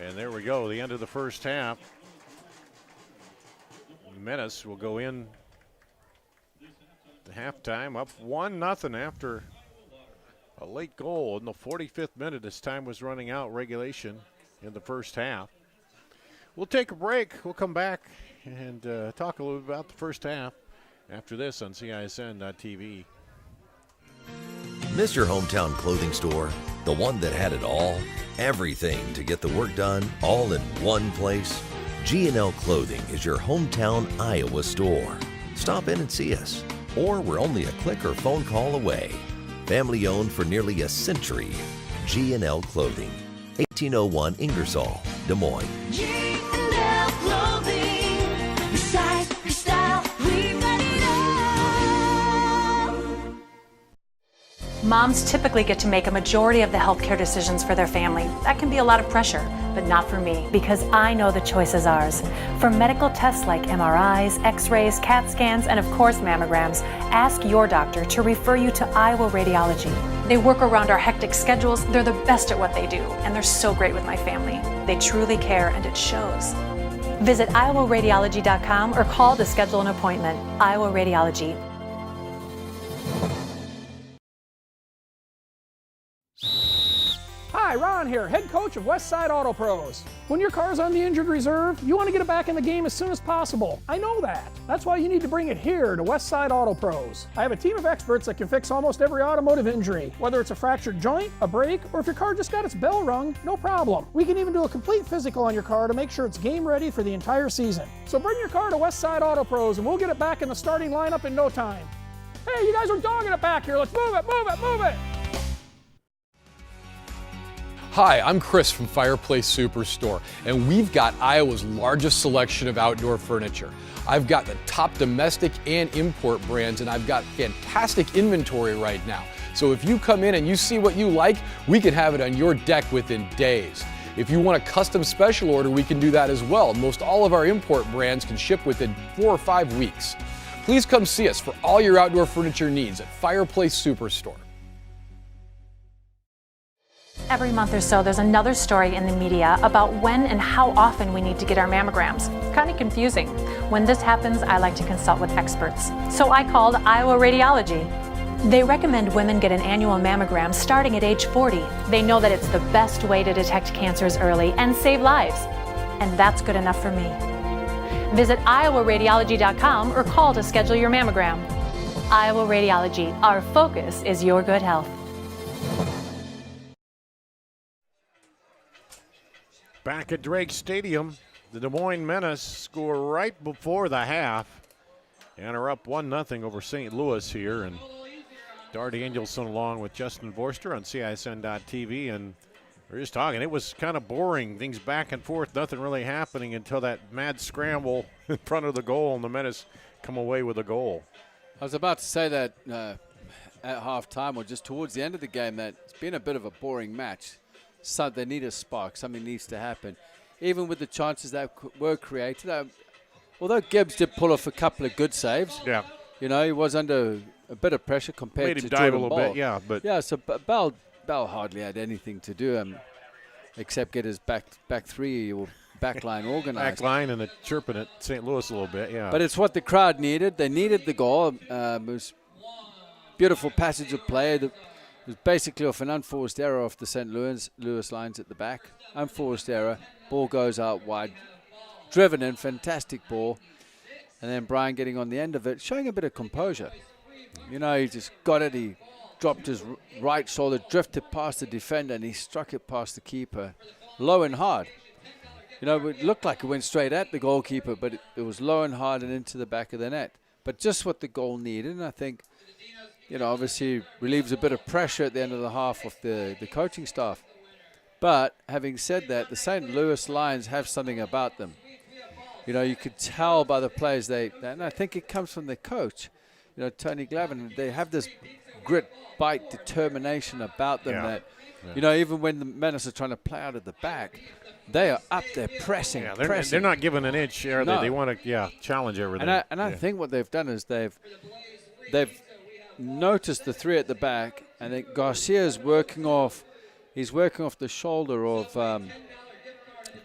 And there we go, the end of the first half. Menace will go in to halftime up 1-0 after a late goal in the 45th minute as time was running out, regulation in the first half. We'll take a break. We'll come back and talk a little bit about the first half after this on CISN.TV. Miss your hometown clothing store? The one that had it all? Everything to get the work done, all in one place? G&L Clothing is your hometown Iowa store. Stop in and see us. Or we're only a click or phone call away. Family owned for nearly a century. G&L Clothing. 1801 Ingersoll, Des Moines. G&L Clothing. Your size, your style, we've got it all. Moms typically get to make a majority of the healthcare decisions for their family. That can be a lot of pressure, but not for me, because I know the choice is ours. For medical tests like MRIs, X-rays, CAT scans, and of course mammograms, ask your doctor to refer you to Iowa Radiology. They work around our hectic schedules, they're the best at what they do, and they're so great with my family. They truly care, and it shows. Visit iowaradiology.com or call to schedule an appointment. Iowa Radiology. Hi, Ron here, head coach of Westside Auto Pros. When your car's on the injured reserve, you want to get it back in the game as soon as possible. I know that. That's why you need to bring it here to Westside Auto Pros. I have a team of experts that can fix almost every automotive injury. Whether it's a fractured joint, a brake, or if your car just got its bell rung, no problem. We can even do a complete physical on your car to make sure it's game ready for the entire season. So bring your car to Westside Auto Pros and we'll get it back in the starting lineup in no time. Hey, you guys are dogging it back here. Let's move it, move it, move it. Hi, I'm Chris from Fireplace Superstore, and we've got Iowa's largest selection of outdoor furniture. I've got the top domestic and import brands, and I've got fantastic inventory right now. So if you come in and you see what you like, we can have it on your deck within days. If you want a custom special order, we can do that as well. Most all of our import brands can ship within 4 or 5 weeks. Please come see us for all your outdoor furniture needs at Fireplace Superstore. Every month or so, there's another story in the media about when and how often we need to get our mammograms. Kind of confusing. When this happens, I like to consult with experts. So I called Iowa Radiology. They recommend women get an annual mammogram starting at age 40. They know that it's the best way to detect cancers early and save lives. And that's good enough for me. Visit iowaradiology.com or call to schedule your mammogram. Iowa Radiology, our focus is your good health. Back at Drake Stadium, the Des Moines Menace score right before the half and are up 1-0 over St. Louis here. And Darty Angelson along with Justin Vorster on CISN.TV, and we're just talking. It was kind of boring, things back and forth, nothing really happening until that mad scramble in front of the goal, and the Menace come away with a goal. I was about to say that at halftime or just towards the end of the game that it's been a bit of a boring match. So they need a spark. Something needs to happen. Even with the chances that were created, although Gibbs did pull off a couple of good saves. Yeah. You know, he was under a bit of pressure compared Made to him dive Jordan a little Ball. bit, yeah. But yeah, so Bell hardly had anything to do except get his back three or back line organized. back line and chirping at St. Louis a little bit, yeah. But it's what the crowd needed. They needed the goal. It was beautiful passage of play. It was basically off an unforced error off the St. Louis lines at the back. Unforced error. Ball goes out wide. Driven in. Fantastic ball. And then Brian getting on the end of it, showing a bit of composure. You know, he just got it. He dropped his right shoulder, drifted past the defender, and he struck it past the keeper. Low and hard. You know, it looked like it went straight at the goalkeeper, but it was low and hard and into the back of the net. But just what the goal needed, and I think, you know, obviously relieves a bit of pressure at the end of the half of the coaching staff. But having said that, the St. Louis Lions have something about them. You know, you could tell by the players and I think it comes from the coach, you know, Tony Glavin. They have this grit, bite, determination about them that, you know, even when the Menace are trying to play out at the back, they are up there pressing. Yeah, pressing. they're not giving an inch, are they? No. They want to, challenge everything. And I think what they've done is they've noticed the three at the back, and then Garcia's working off. He's working off the shoulder of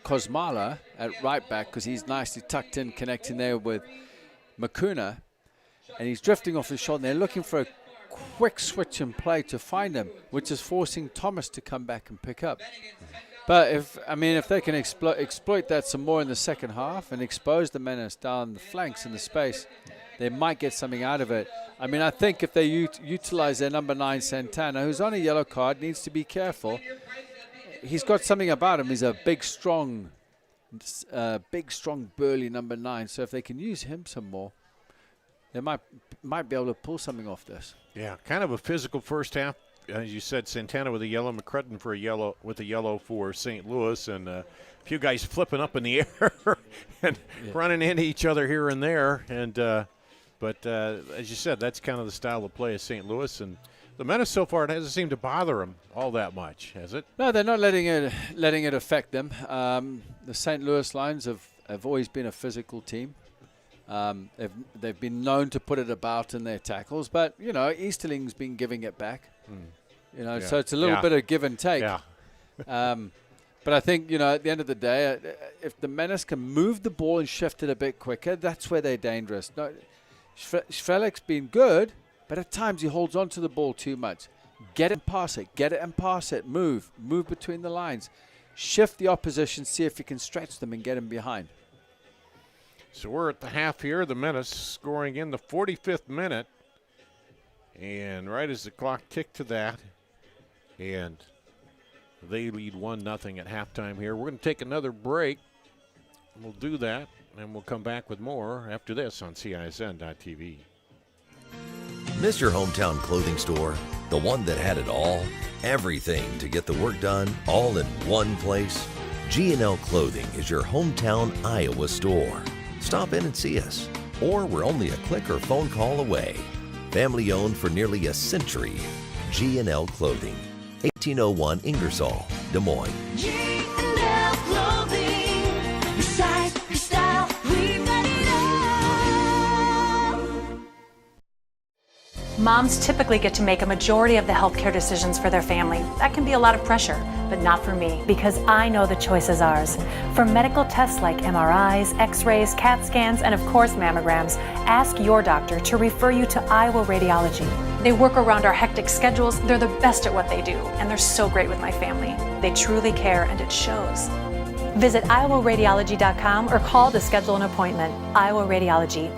Kosmala at right back because he's nicely tucked in, connecting there with Makuna, and he's drifting off his shoulder. They're looking for a quick switch in play to find him, which is forcing Thomas to come back and pick up. But if they can exploit that some more in the second half and expose the Menace down the flanks in the space, they might get something out of it. I mean, I think if they utilize their number 9 Santana, who's on a yellow card, needs to be careful. He's got something about him. He's a big, strong, burly number 9. So if they can use him some more, they might be able to pull something off this. Yeah, kind of a physical first half. As you said, Santana with a yellow, McCrudden for a yellow, with a yellow for St. Louis, and a few guys flipping up in the air and running into each other here and there. And but as you said, that's kind of the style of play of St. Louis. And the Menace so far, it hasn't seemed to bother them all that much, has it? No, they're not letting it affect them. The St. Louis Lions have always been a physical team. They've been known to put it about in their tackles, but you know, Easterling's been giving it back. You know, so it's a little bit of give and take. Yeah. But I think, you know, at the end of the day, if the Menace can move the ball and shift it a bit quicker, that's where they're dangerous. No, Schwelik's been good, but at times he holds on to the ball too much. Get it and pass it. Get it and pass it. Move between the lines. Shift the opposition. See if you can stretch them and get them behind. So we're at the half here. The Menace scoring in the 45th minute. And right as the clock ticked to that, and they lead 1-0 at halftime here. We're going to take another break. We'll do that, and we'll come back with more after this on CISN.TV. Miss your hometown clothing store? The one that had it all? Everything to get the work done, all in one place? G&L Clothing is your hometown Iowa store. Stop in and see us, or we're only a click or phone call away. Family owned for nearly a century. G&L Clothing, 1801 Ingersoll, Des Moines. G&L Clothing, your size, your style, we've got it all. Moms typically get to make a majority of the healthcare decisions for their family. That can be a lot of pressure, but not for me, because I know the choice is ours. For medical tests like MRIs, X-rays, CAT scans, and of course mammograms, ask your doctor to refer you to Iowa Radiology. They work around our hectic schedules, they're the best at what they do, and they're so great with my family. They truly care, and it shows. Visit iowaradiology.com or call to schedule an appointment. Iowa Radiology.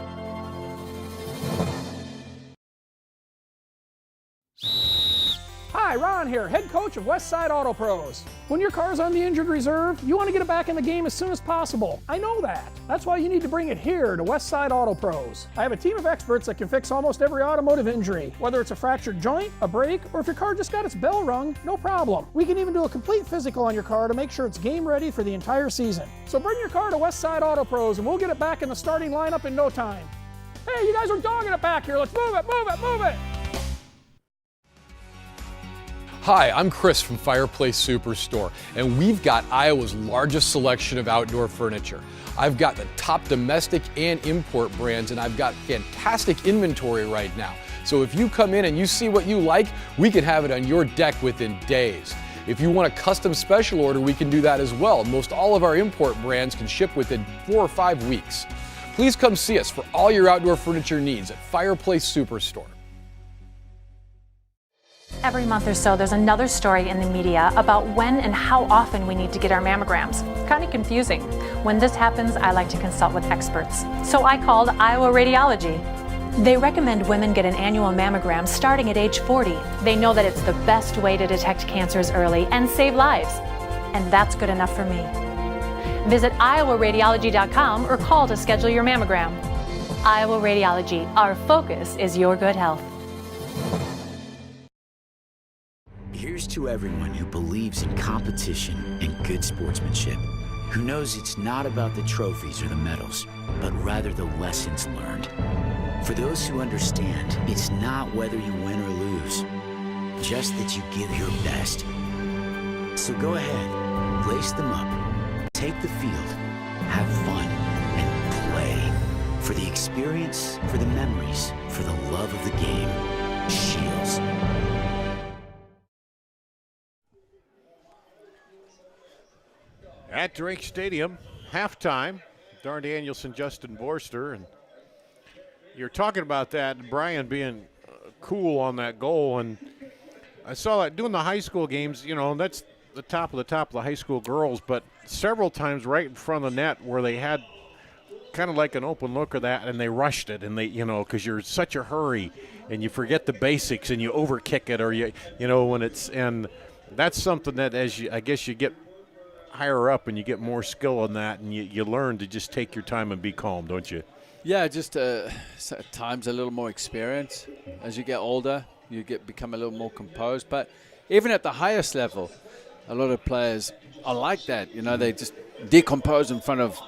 Hi, Ron here, head coach of Westside Auto Pros. When your car's on the injured reserve, you want to get it back in the game as soon as possible. I know that. That's why you need to bring it here to Westside Auto Pros. I have a team of experts that can fix almost every automotive injury. Whether it's a fractured joint, a brake, or if your car just got its bell rung, no problem. We can even do a complete physical on your car to make sure it's game ready for the entire season. So bring your car to Westside Auto Pros and we'll get it back in the starting lineup in no time. Hey, you guys are dogging it back here. Let's move it, move it, move it. Hi, I'm Chris from Fireplace Superstore, and we've got Iowa's largest selection of outdoor furniture. I've got the top domestic and import brands, and I've got fantastic inventory right now. So if you come in and you see what you like, we can have it on your deck within days. If you want a custom special order, we can do that as well. Most all of our import brands can ship within 4 or 5 weeks. Please come see us for all your outdoor furniture needs at Fireplace Superstore. Every month or so, there's another story in the media about when and how often we need to get our mammograms. Kind of confusing. When this happens, I like to consult with experts. So I called Iowa Radiology. They recommend women get an annual mammogram starting at age 40. They know that it's the best way to detect cancers early and save lives. And that's good enough for me. Visit iowaradiology.com or call to schedule your mammogram. Iowa Radiology, our focus is your good health. Here's to everyone who believes in competition and good sportsmanship, who knows it's not about the trophies or the medals, but rather the lessons learned. For those who understand, it's not whether you win or lose, lose, just that you give your best. So go ahead, lace them up, take the field, have fun, and play. For the experience, for the memories, for the love of the game. Shields. At Drake Stadium, halftime, Darn Danielson, Justin Borster, and you're talking about that, Brian being cool on that goal, and I saw that doing the high school games, you know, that's the top of the high school girls, but several times right in front of the net where they had kind of like an open look or that, and they rushed it, and they, you know, because you're in such a hurry, and you forget the basics, and you overkick it, or you know, when it's, and that's something that as you, I guess you get higher up and you get more skill on that, and you learn to just take your time and be calm, don't you? Yeah, just at times a little more experience. As you get older, you become a little more composed. But even at the highest level, a lot of players are like that. You know, they just decompose in front of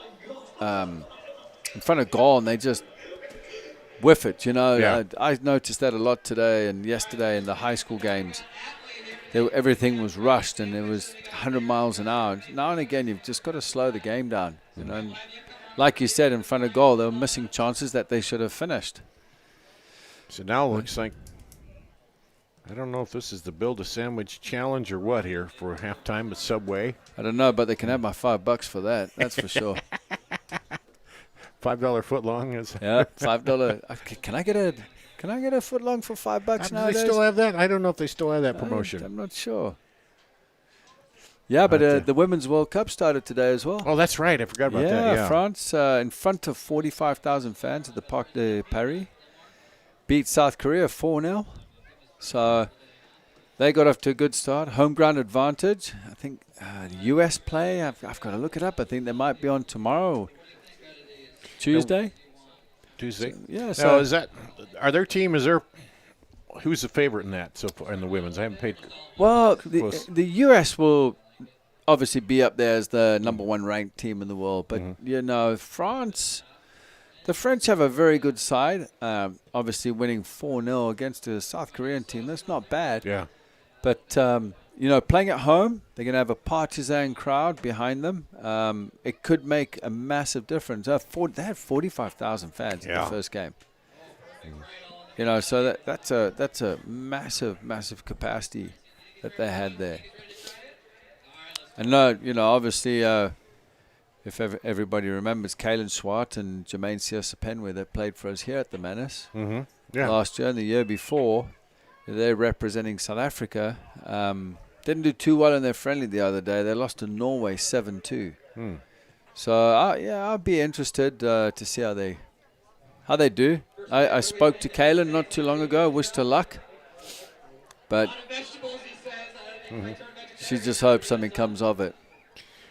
goal, and they just whiff it. You know, Yeah. I noticed that a lot today and yesterday in the high school games. Everything was rushed, and it was 100 miles an hour. Now and again, you've just got to slow the game down. You know, and like you said, in front of goal, they were missing chances that they should have finished. So now it looks like, I don't know if this is the Build a Sandwich Challenge or what here for halftime at Subway. I don't know, but they can have my $5 for that. That's for sure. $5 foot long is. Yeah, $5. Can I get a foot long for $5 Do nowadays? they still have that? I don't know if they still have that promotion. I'm not sure. Yeah, but the Women's World Cup started today as well. Oh, that's right. I forgot about that. Yeah, France, in front of 45,000 fans at the Parc de Paris, beat South Korea 4-0. So they got off to a good start. Home ground advantage. I think the U.S. play, I've got to look it up. I think they might be on tomorrow, Tuesday. Tuesday. Yeah. So who's the favorite in that so far in the women's? I haven't paid. Well, close. the U.S. will obviously be up there as the number one ranked team in the world. But, you know, France, the French have a very good side. Obviously winning 4-0 against a South Korean team. That's not bad. Yeah. But, you know, playing at home, they're going to have a partisan crowd behind them. It could make a massive difference. They had 45,000 fans in the first game. You know, so that's a massive capacity that they had there. And you know, obviously, if everybody remembers, Kaylin Swart and Jermaine Searcy-Penway that played for us here at the Menace last year and the year before. They're representing South Africa. Didn't do too well in their friendly the other day. They lost to Norway 7-2. So I'll be interested to see how they do. I spoke to Kaylin not too long ago. Wished her luck, but she just hopes something comes of it.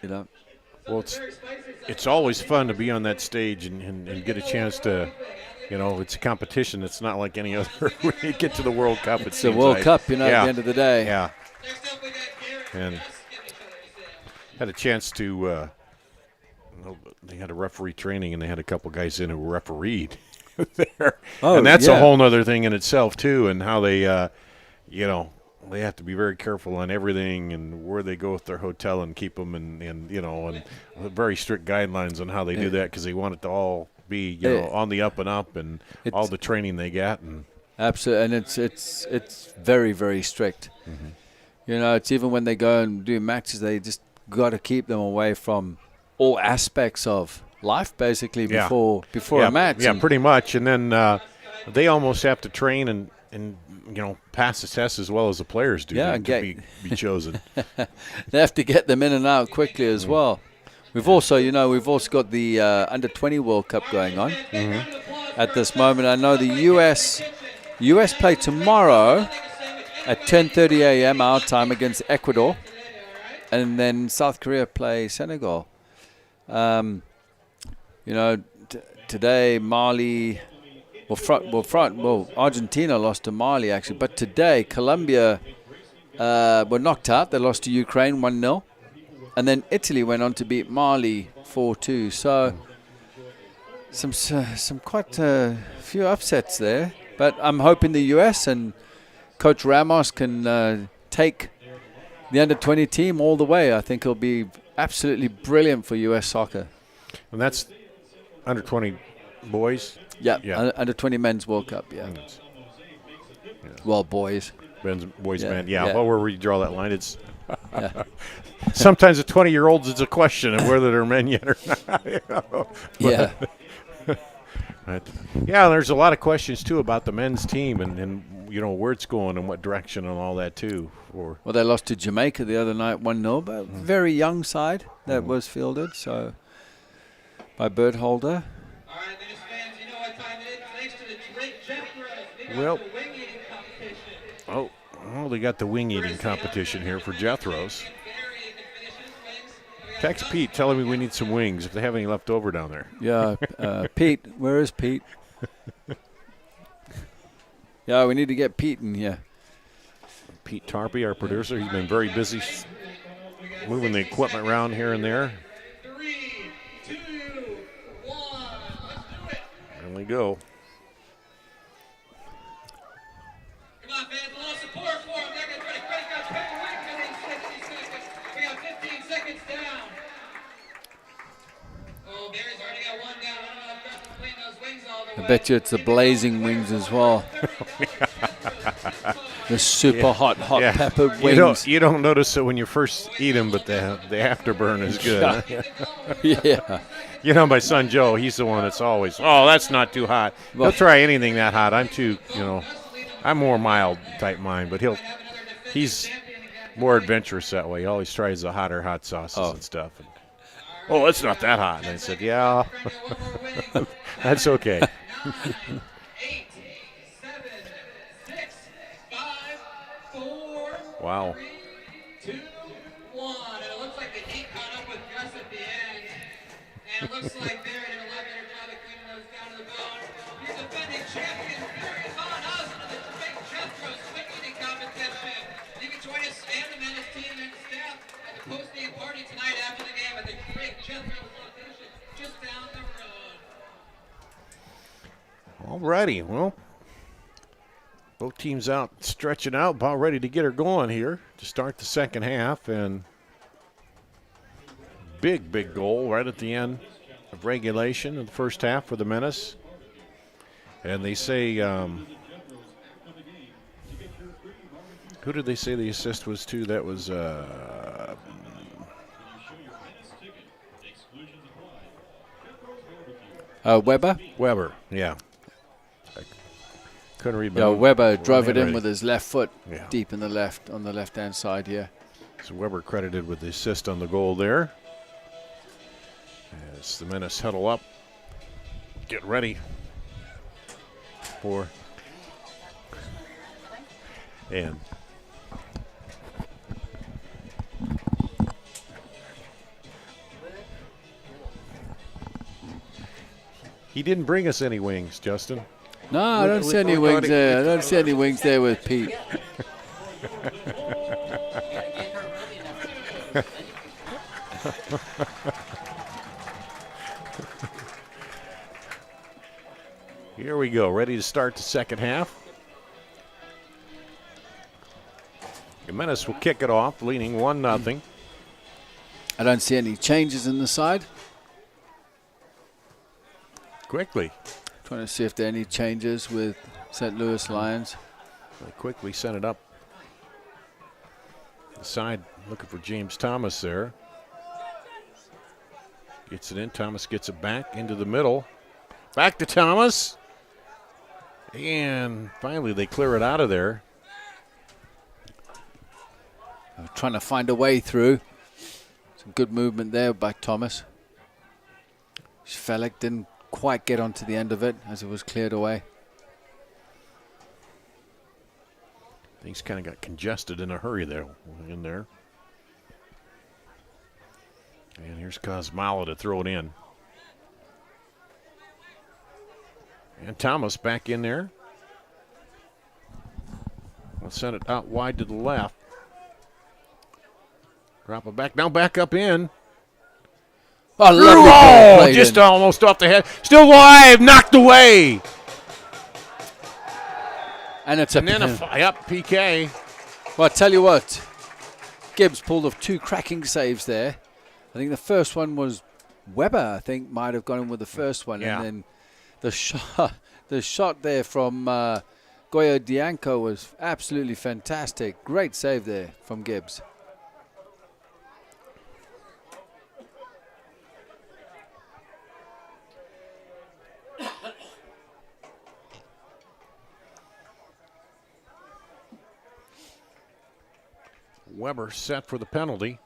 You know. Well, it's always fun to be on that stage and get a chance to, you know, it's a competition. It's not like any other when you get to the World Cup. It's the World Cup, you know, at the end of the day. Yeah. And had a chance to, they had a referee training, and they had a couple guys in who refereed there. And that's a whole other thing in itself, too, and how they, you know, they have to be very careful on everything and where they go with their hotel and keep them and you know, and very strict guidelines on how they do that because they want it to all be, you know, on the up and up and all the training they got. And absolutely, and it's very, very strict. You know, it's even when they go and do matches, they just got to keep them away from all aspects of life, basically, before a match. Yeah, pretty much. And then they almost have to train and you know, pass the test as well as the players do to be chosen. They have to get them in and out quickly as well. We've also got the Under-20 World Cup going on at this moment. I know the U.S. play tomorrow at 10:30 a.m. our time against Ecuador, and then South Korea play Senegal. You know, today Mali. Argentina lost to Mali, actually. But today, Colombia were knocked out. They lost to Ukraine 1-0. And then Italy went on to beat Mali 4-2. So some quite a few upsets there. But I'm hoping the U.S. and Coach Ramos can take the under-20 team all the way, I think it'll be absolutely brilliant for U.S. soccer. And that's under 20 boys. Yeah. Under-20 men's World Cup. Yeah. Well, boys. Boys, Yeah, men. yeah. Well, where you draw that line, it's sometimes the 20-year-olds, it's a question of whether they're men yet or not. You know? Yeah. But, yeah, there's a lot of questions too about the men's team and you know where it's going and what direction and all that too. Well, they lost to Jamaica the other night, 1-0, but very young side that was fielded. So by Bert Holder. All right, Menace fans, you know what time it is. Thanks to the Drake Jethros, they got Well- the wing eating competition. Oh, they got the wing eating competition here for Jethro's. Text Pete telling me we need some wings if they have any left over down there. Yeah, Pete. Where is Pete? Yeah, we need to get Pete in here. Pete Tarpey, our producer, he's been very busy moving the equipment around here and there. 3, 2, 1, let's do it. There we go. Come on, fans, a little support for him. They're going to try to got 10 wings within 60 seconds. We got 15 seconds down. Oh, Barry's already got one down. I don't know if Justin's clean those wings all the way. I bet you it's the blazing wings as well. The super hot Yeah. pepper wings. You don't notice it when you first eat them, but the afterburn is good. Yeah. You know, my son Joe, he's the one that's always, oh, that's not too hot. He'll try anything that hot. I'm too, I'm more mild type mind, but he's more adventurous that way. He always tries the hotter hot sauces and stuff. And, oh, it's not that hot. And I said, yeah, that's okay. 8, 7, 6, 5, 4, Wow. 3, 2, 1. And it looks like the heat caught up with Gus at the end. And it looks like Barry did a lot better job of cleaning those down to the bone. Your defending champion, Barry Von Ozen of the Drake Jethro's wing eating competition. You can join us and the Menace team and staff at the post-game party tonight after the game at the Drake Jethro's location just down the road. All righty. Well, both teams out stretching out, about ready to get her going here to start the second half. And big goal right at the end of regulation of the first half for the Menace. And they say, who did they say the assist was to? That was Weber. Weber. Yeah. I couldn't read my Yeah, own Weber drove it in handwriting. with his left foot Yeah. deep in the left, on the left-hand side here. So Weber credited with the assist on the goal there. As the Menace huddle up, get ready for and he didn't bring us any wings, Justin. No, I don't see any wings there. I don't see any wings there with Pete. Here we go, ready to start the second half. The Menace will kick it off, leading 1-0. I don't see any changes in the side. Quickly. Trying to see if there are any changes with St. Louis Lions. They quickly sent it up the side, looking for James Thomas there. Gets it in. Thomas gets it back into the middle. Back to Thomas. And finally they clear it out of there. Trying to find a way through. Some good movement there by Thomas. Schfelek didn't quite get onto the end of it as it was cleared away. Things kind of got congested in a hurry there, in there. And here's Kosmala to throw it in. And Thomas back in there. We'll send it out wide to the left. Drop it back. Now back up in. Oh, lovely ball played just in. almost off the head. Still alive. Knocked away. And it's And then yep, PK. Well, I tell you what, Gibbs pulled off 2 cracking saves there. I think the first one was Weber, I think, might have gone in with the first one. Yeah. And then the shot there from Goyo Dianco was absolutely fantastic. Great save there from Gibbs. Weber set for the penalty.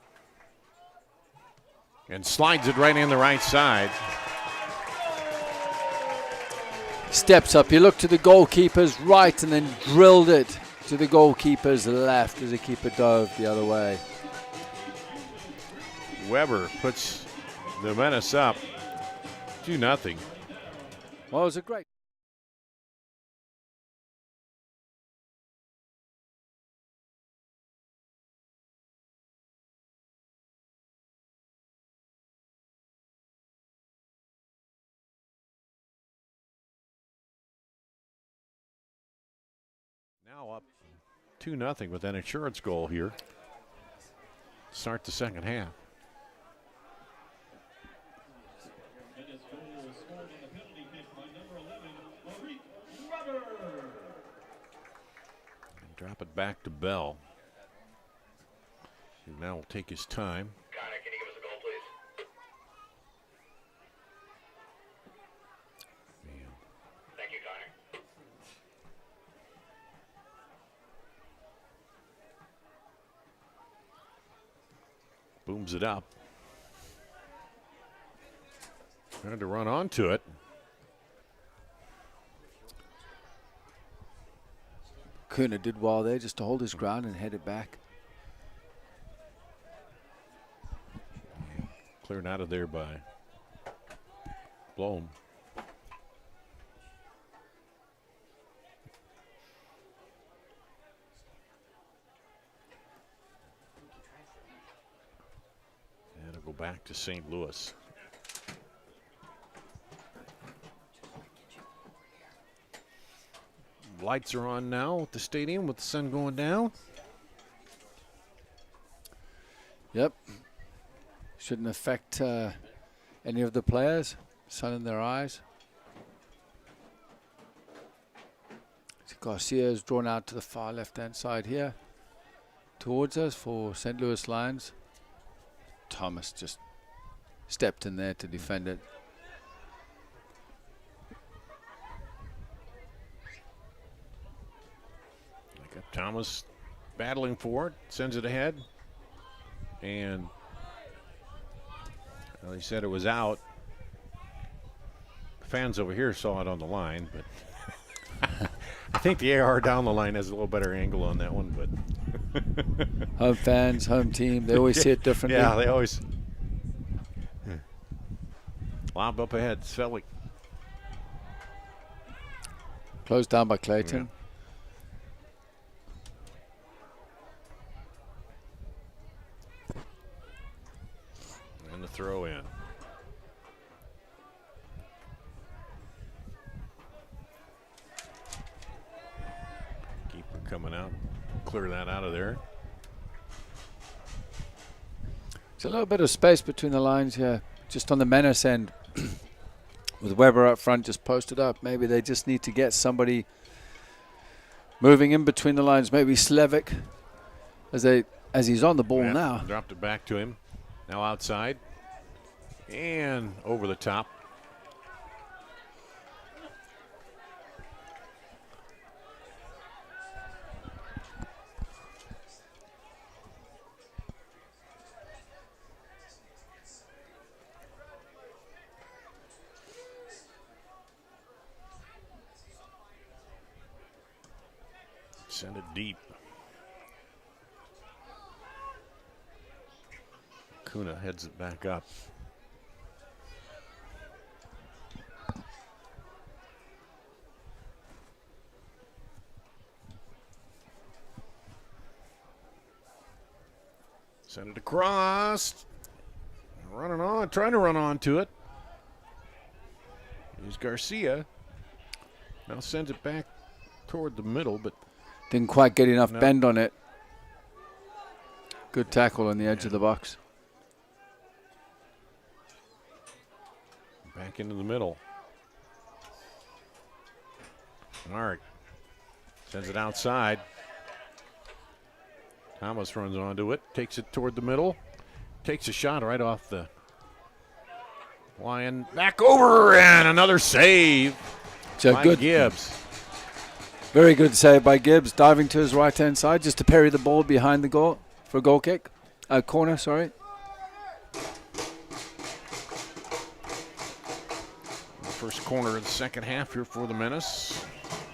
And slides it right in the right side. Steps up. He looked to the goalkeeper's right and then drilled it to the goalkeeper's left as the keeper dove the other way. Weber puts the Menace up 2-0. Well, it was a great. Now up 2-0 with an insurance goal here. Start the second half. And his goal was scored on the penalty kick by number 11, Maurice Weber. And drop it back to Bell. Who now will take his time. Connor, can you give us a goal, please? Thank you, Connor. Booms it up. Trying to run onto it. Kuna did well there just to hold his ground and head it back. Cleared out of there by Blom. And it'll go back to St. Louis. Lights are on now at the stadium with the sun going down. Yep. Shouldn't affect any of the players. Sun in their eyes. Garcia is drawn out to the far left-hand side here. Towards us for St. Louis Lions. Thomas just stepped in there to defend it. Thomas battling for it, sends it ahead. And well, he said it was out. Fans over here saw it on the line, but I think the AR down the line has a little better angle on that one. But home fans, home team, they always see it differently. Yeah, they always. Lob up ahead, Svelic. Closed down by Clayton. Yeah. And the throw in. Keeper coming out, clear that out of there. There's a little bit of space between the lines here, just on the Menace end. With Weber up front just posted up. Maybe they just need to get somebody moving in between the lines. Maybe Slevic as he's on the ball now. Dropped it back to him. Now outside. And over the top. Send it deep. Kuna heads it back up. Send it across. Running on, trying to run onto it. Here's Garcia. Now sends it back toward the middle, but didn't quite get enough No. bend on it. Good tackle on the edge of the box. back into the middle. Mark sends it outside. Thomas runs onto it, takes it toward the middle, takes a shot right off the line. Back over, and another save So by good. Gibbs. Very good save by Gibbs, diving to his right-hand side just to parry the ball behind the goal for a goal kick. Corner, sorry. First corner of the second half here for the Menace.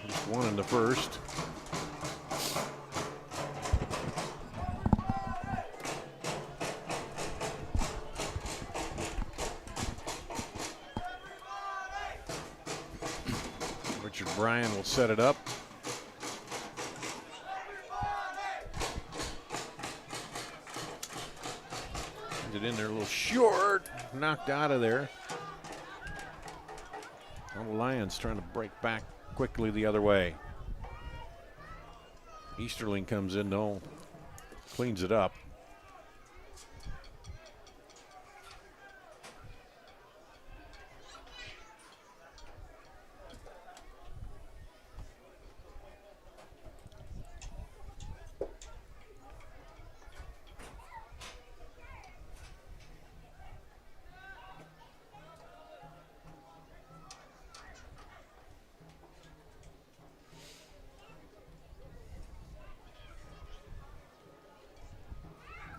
Just one in the first. Richard Bryan will set it up. Get in there a little short, knocked out of there. Well, the Lions trying to break back quickly the other way. Easterling comes in, though, cleans it up.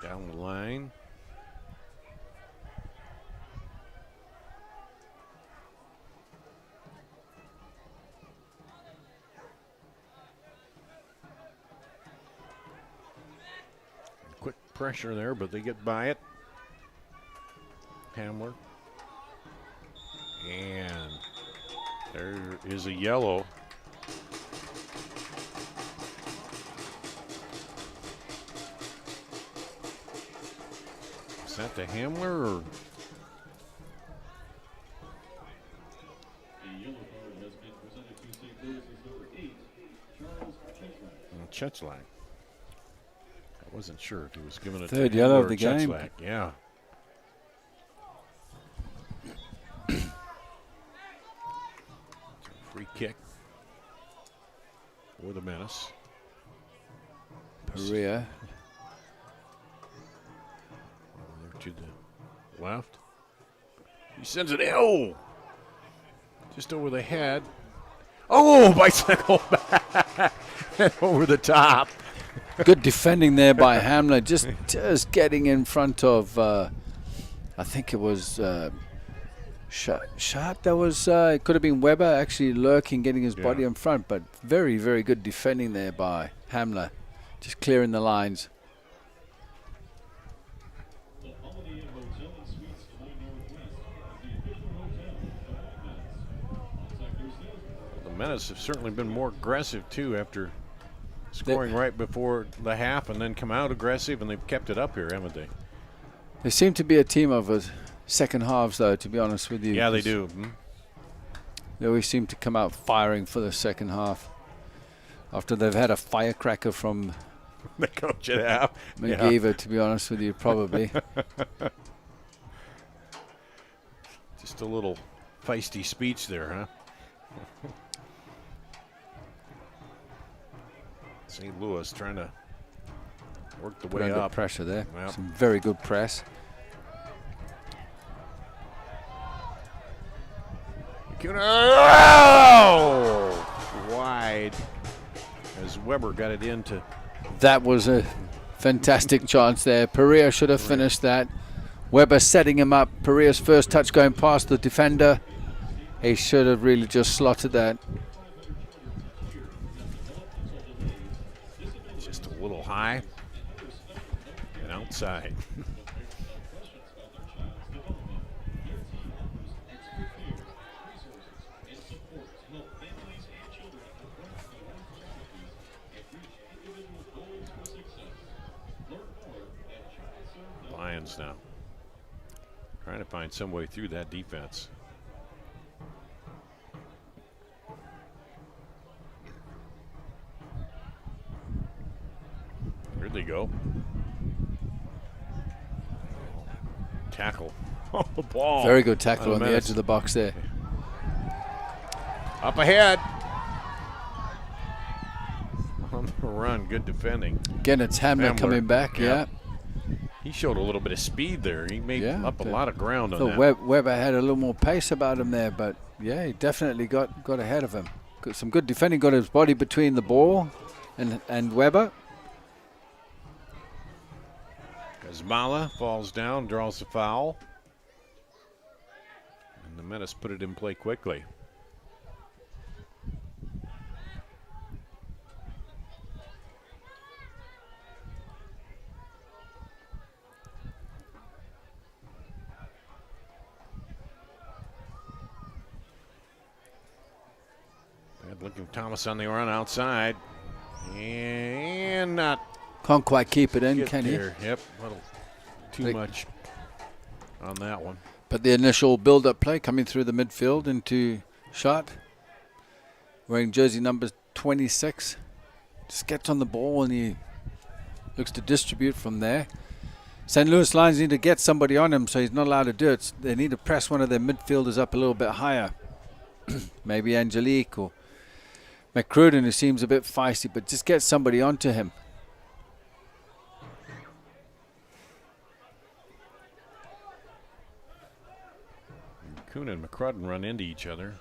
Down the line. Quick pressure there, but they get by it. Hamler. And there is a yellow. Is that the Hamler or? A yellow card has been presented to St. Louis as number 8, Charles Cheslak. Cheslak. I wasn't sure if he was given a Third to yellow Hamler of the or game. Cheslak. Yeah. Free kick for the Menace. Perea. Over to the left. He sends it in. Oh! Just over the head. Oh, bicycle back over the top. Good defending there by Hamler. Just getting in front of, I think it was Shot. That was, it could have been Weber actually lurking, getting his body in front. But very, very good defending there by Hamler. Just clearing the lines. The Holiday Inn Hotel and Suites Des Moines Northwest is the official hotel of the Menace. Contact their salesman. The Menace have certainly been more aggressive, too, after scoring right before the half and then come out aggressive, and they've kept it up here, haven't they? They seem to be a team of second halves, though, to be honest with you. Yeah, they do. They always seem to come out firing for the second half after they've had a firecracker from They coach it out. McGeever, to be honest with you, probably. Just a little feisty speech there, huh? St. Louis trying to work the Put way under up. pressure there. Yep. Some very good press. Oh! Wide as Weber got it into. That was a fantastic chance there. Perea should have finished that. Weber setting him up. Perea's first touch going past the defender. He should have really just slotted that. Just a little high and outside. Lions now trying to find some way through that defense. Here they go. Tackle. Oh, the ball. Very good tackle on the Menace. edge of the box there. Up ahead. On the run, good defending. Again, it's Hamler coming back. Yeah. He showed a little bit of speed there. He made up a lot of ground on So that. Weber had a little more pace about him there, but yeah, he definitely got ahead of him. Got some good defending. Got his body between the ball and Weber. Gazmala falls down, draws the foul. And the Menace put it in play quickly. Bad looking Thomas on the run outside. And not Can't quite keep it in, get can he? there. Yep, a little too much on that one. But the initial build-up play coming through the midfield into shot. Wearing jersey number 26. Just gets on the ball and he looks to distribute from there. St. Louis Lions need to get somebody on him, so he's not allowed to do it. They need to press one of their midfielders up a little bit higher. Maybe Angelique or McCruden, who seems a bit feisty, but just get somebody onto him. Kuhn and McCrudden run into each other.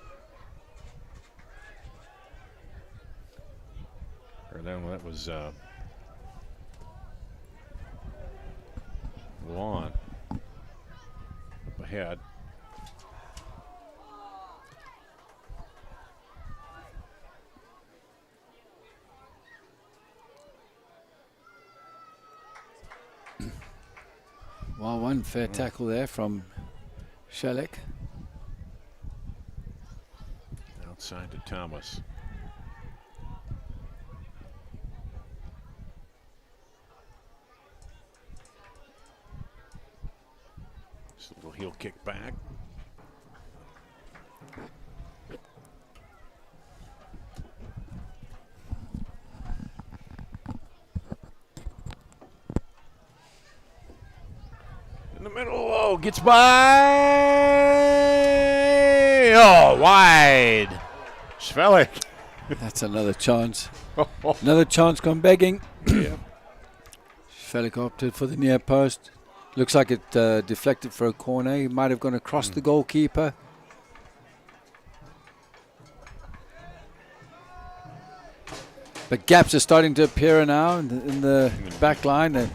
Or then that was Lawn up ahead. Well, one fair tackle there from Shelik. Outside to Thomas. Just a little heel kick back. In the middle, oh, gets by. Oh, wide. Svelik. That's another chance. Another chance gone begging. Yeah. Svelik opted for the near post. Looks like it deflected for a corner. He might have gone across the goalkeeper. But gaps are starting to appear now in the back line. They're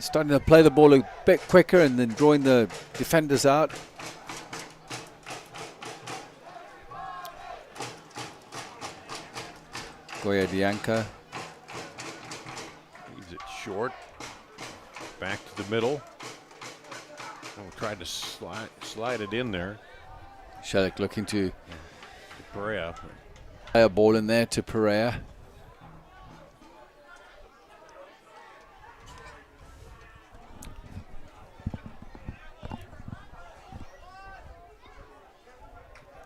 starting to play the ball a bit quicker and then drawing the defenders out. Goya Dianca. Leaves it short. Back to the middle. Oh, tried to slide it in there. Shelik looking to Perea. play a ball in there to Perea.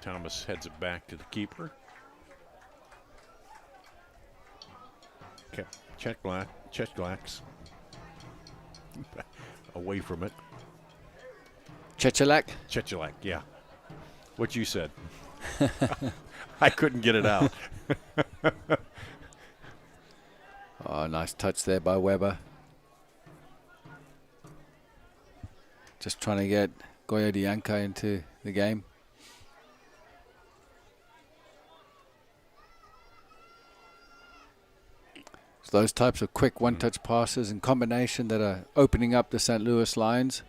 Thomas heads it back to the keeper. Okay, Chechlax. Away from it. Chechelak. Chechelak, yeah. What you said. I couldn't get it out. Oh, nice touch there by Weber. Just trying to get Goya Dianca into the game. So those types of quick one-touch passes in combination that are opening up the St. Louis Lions.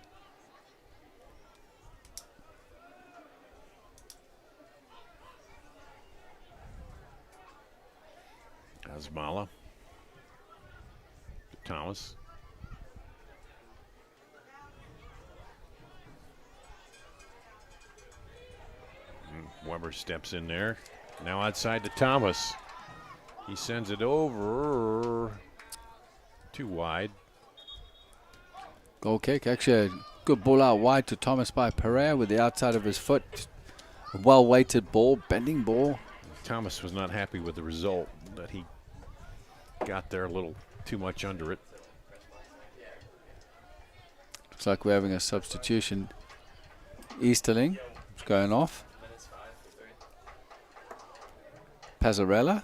Asmala. Thomas. Weber steps in there. Now outside to Thomas. He sends it over. Too wide. Goal kick. Actually, a good ball out wide to Thomas by Perea with the outside of his foot. A well-weighted ball, bending ball. Thomas was not happy with the result that he got there a little too much under it. Looks like we're having a substitution. Easterling is going off. Pazzarella.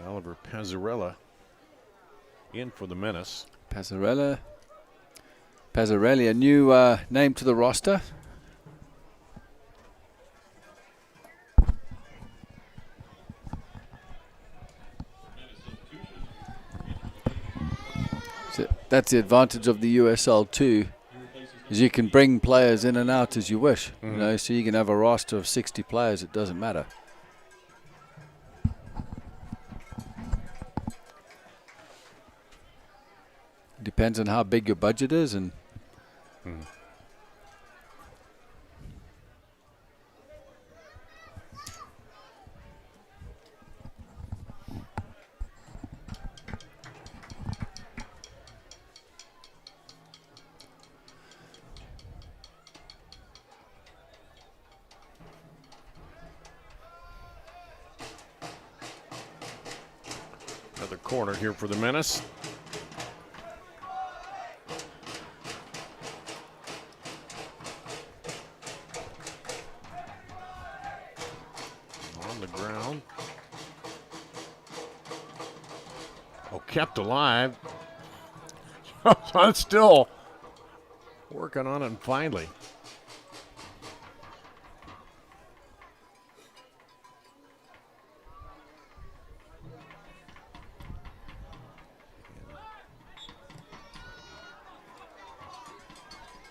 Oliver Pazzarella in for the Menace. Pazzarella. Pazzarelli, a new name to the roster. So that's the advantage of the USL too, is you can bring players in and out as you wish. You know, so you can have a roster of 60 players. It doesn't matter. Depends on how big your budget is and. Another corner here for the Menace. On the ground. Oh, kept alive. I'm still working on it finally.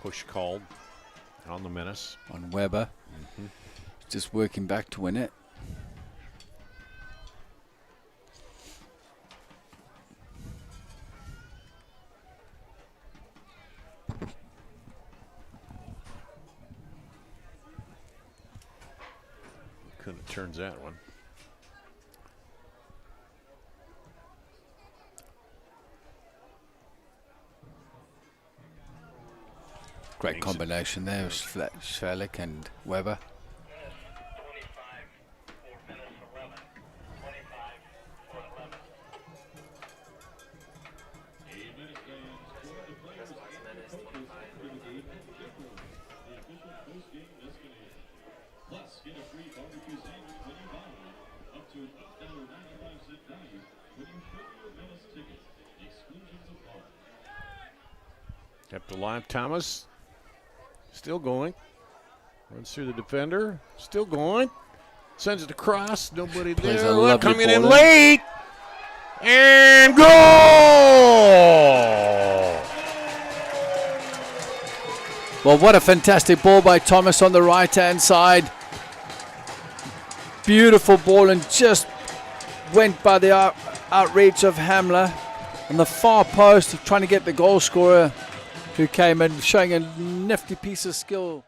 Push called on the Menace. On Weber. Just working back to win it. Couldn't have turned that one. Great combination there with Schwelik and Weber. 25 for Menace 11. 25 for 11. Menace fans join the players and their coaches after the game at Chipper, the official post-game destination. Plus, get a free barbecue sandwich when you buy one, up to an $8.95 value when you show your Menace ticket. Exclusions apply. Kept alive, Thomas. Still going. Runs through the defender. Still going. Sends it across. Nobody Plays there. a lovely Coming ball in in. late. And goal! Well, what a fantastic ball by Thomas on the right-hand side. Beautiful ball and just went by the outreach of Hamler on the far post, trying to get the goal scorer who came in showing a nifty piece of skill.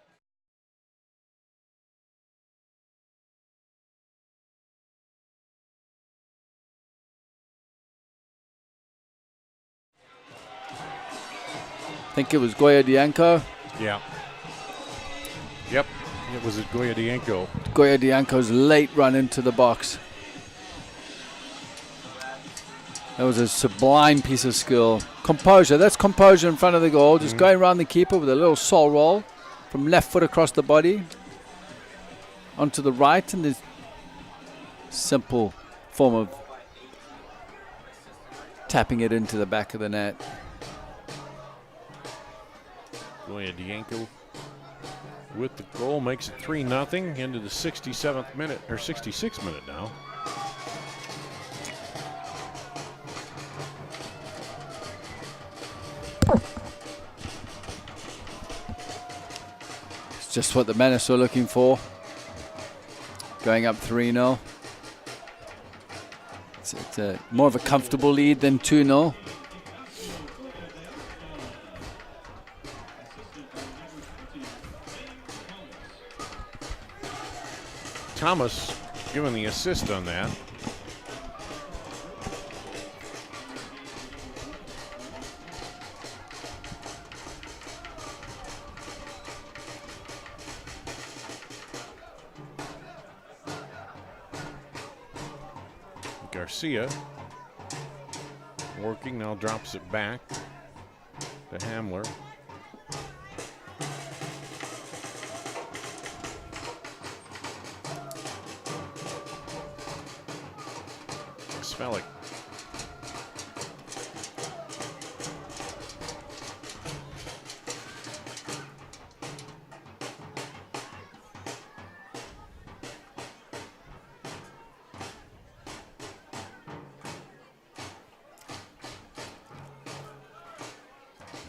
I think it was Goya Dianco. Yeah. Yep. It was at Goya Dianco. Goya Dianco's late run into the box. That was a sublime piece of skill. Composure, that's composure in front of the goal. Just going around the keeper with a little soul roll from left foot across the body onto the right, and this simple form of tapping it into the back of the net. Goya Dianco with the goal makes it 3-0 into the 67th minute, or 66th minute now. It's just what the Menace were looking for. Going up 3-0. It's a more of a comfortable lead than 2-0. Thomas giving the assist on that. Garcia working, now drops it back to Hamler. Smellick.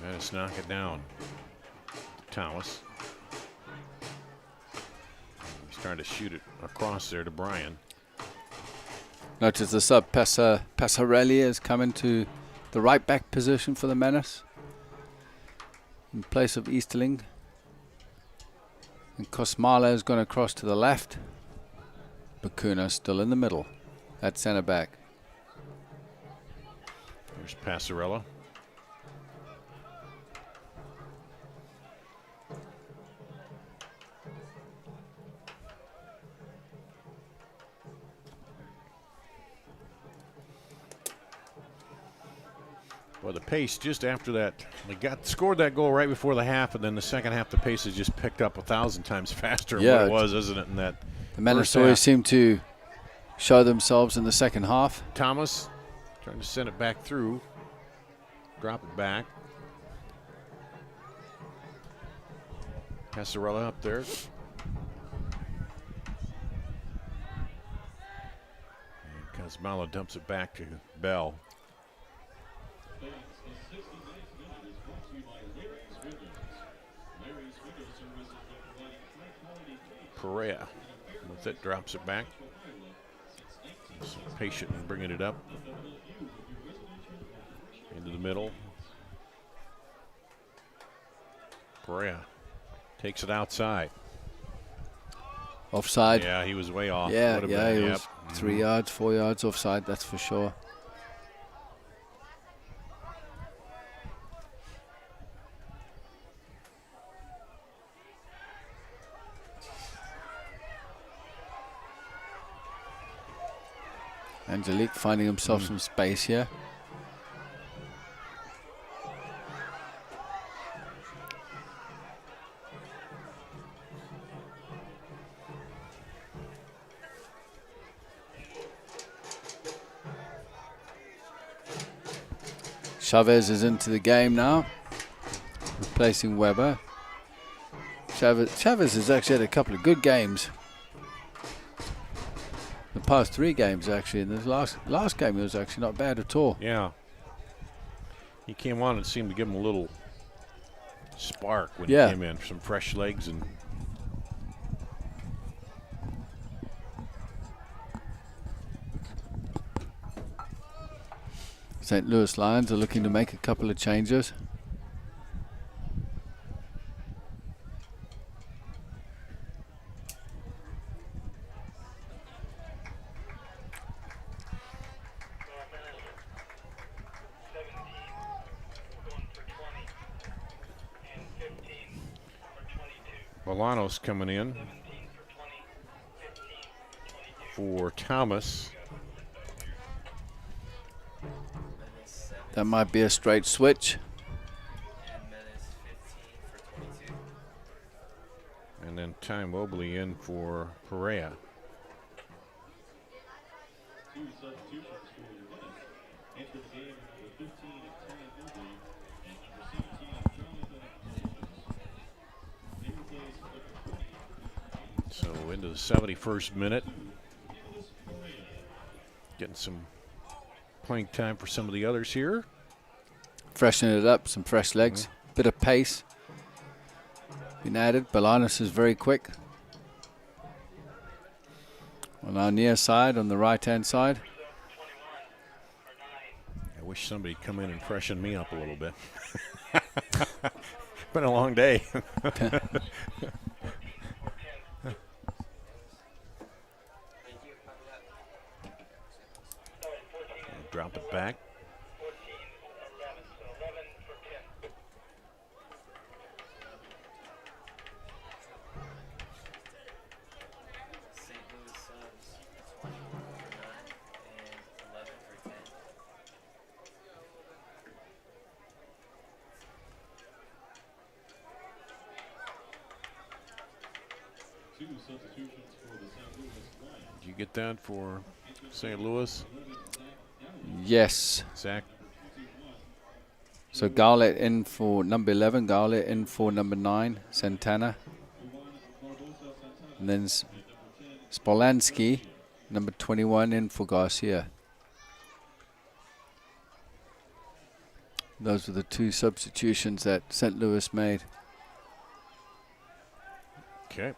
Menace knock it down. Thomas. He's trying to shoot it across there to Brian. Notice the sub Passarelli has come into the right back position for the Menace in place of Easterling. And Kosmala has gone across to the left. Bakuna still in the middle at centre back. There's Passarella. Well, the pace just after that, they scored that goal right before the half, and then the second half, the pace has just picked up 1,000 times faster than what it was, isn't it? In that the Menace always seem to show themselves in the second half. Thomas trying to send it back through, drop it back. Passarella up there. And Kosmala dumps it back to Bell. Perea with it, drops it back. Just patient in bringing it up into the middle. Perea takes it outside. Offside. Yeah, he was way off. Yeah, he was 3 yards, 4 yards offside, that's for sure. Angelique finding himself some space here. Chavez is into the game now, replacing Weber. Chavez has actually had a couple of good games. The past 3 games, actually, and this last game was actually not bad at all. Yeah. He came on and seemed to give him a little spark when he came in. Some fresh legs and St. Louis Lions are looking to make a couple of changes. Bolanos coming in for Thomas. That might be a straight switch. And then Ty Mobley in for Perea. So into the 71st minute. Getting some playing time for some of the others here. Freshening it up, some fresh legs, bit of pace been added. Bolanos is very quick. On our near side, on the right-hand side. I wish somebody'd come in and freshen me up a little bit. Been a long day. Drop it back. 2 substitutions for the St. Louis Lions. Did you get that for St. Louis? Yes. Zach? So Garlett in for number 11, Garlett in for number 9, Santana. And then Spolansky, number 21, in for Garcia. Those were the 2 substitutions that St. Louis made. Okay.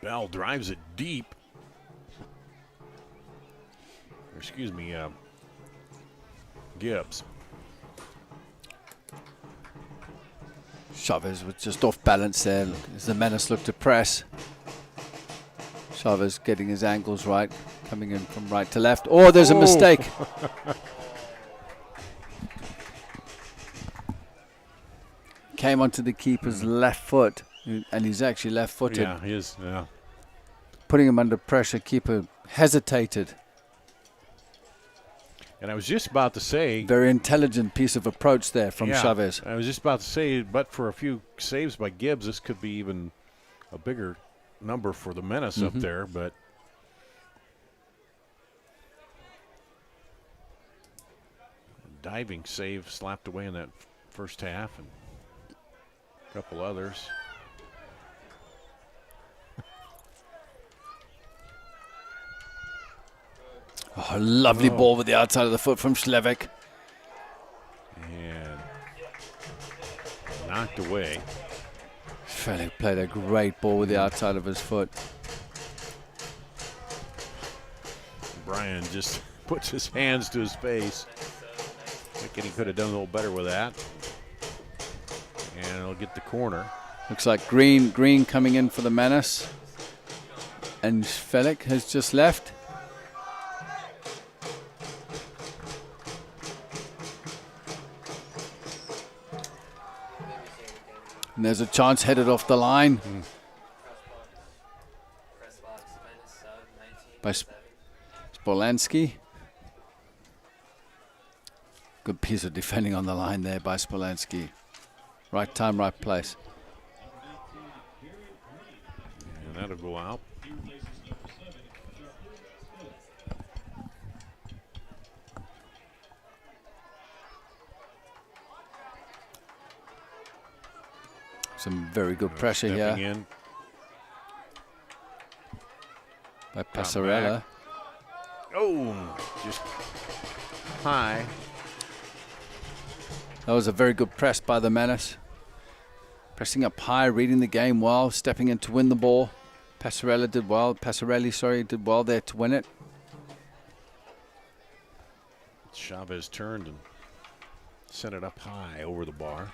Bell drives it deep. Or excuse me, Gibbs. Chavez was just off balance there as the Menace looked to press. Chavez getting his angles right, coming in from right to left. Oh, there's a mistake. Came onto the keeper's left foot, and he's actually left-footed. Yeah, he is. Yeah. Putting him under pressure, keeper hesitated. And I was just about to say. Very intelligent piece of approach there from yeah, Chavez. I was just about to say, but for a few saves by Gibbs, this could be even a bigger number for the Menace up there. But diving save slapped away in that first half, and a couple others. Oh, a lovely ball with the outside of the foot from Slevik. And knocked away. Felix played a great ball with the outside of his foot. Brian just puts his hands to his face. Thinking he could have done a little better with that. And it'll get the corner. Looks like Green coming in for the Menace. And Felix has just left. And there's a chance headed off the line by Spolansky. Good piece of defending on the line there by Spolansky. Right time, right place. And that'll go out. Some very good pressure here In. by Passarella. Oh, just high. That was a very good press by the Menace. Pressing up high, reading the game well, stepping in to win the ball. Passarelli did well there to win it. Chavez turned and sent it up high over the bar.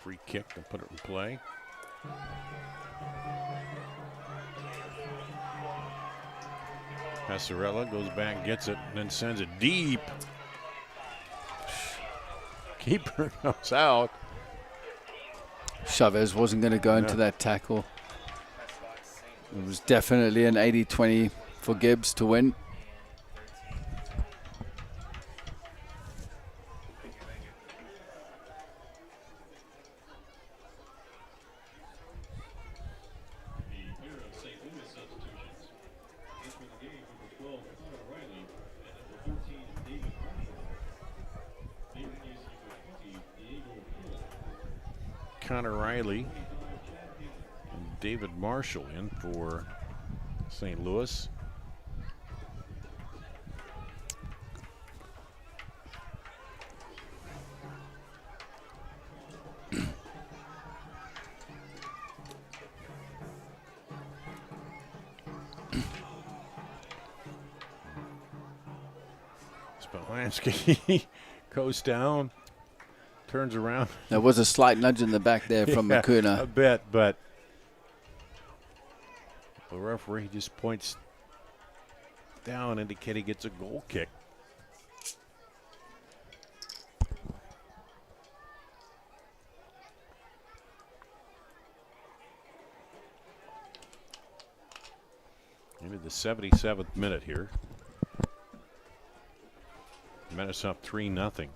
Free kick to put it in play. Passarella goes back, gets it, and then sends it deep. Keeper comes out. Chavez wasn't going to go into that tackle. It was definitely an 80-20 for Gibbs to win. Connor Riley and David Marshall in for St. Louis. Polanski goes down, turns around. There was a slight nudge in the back there from Yeah, Makuna. a bit, but the referee just points down, indicating it's a goal kick. Into the 77th minute here. Menace up 3-0.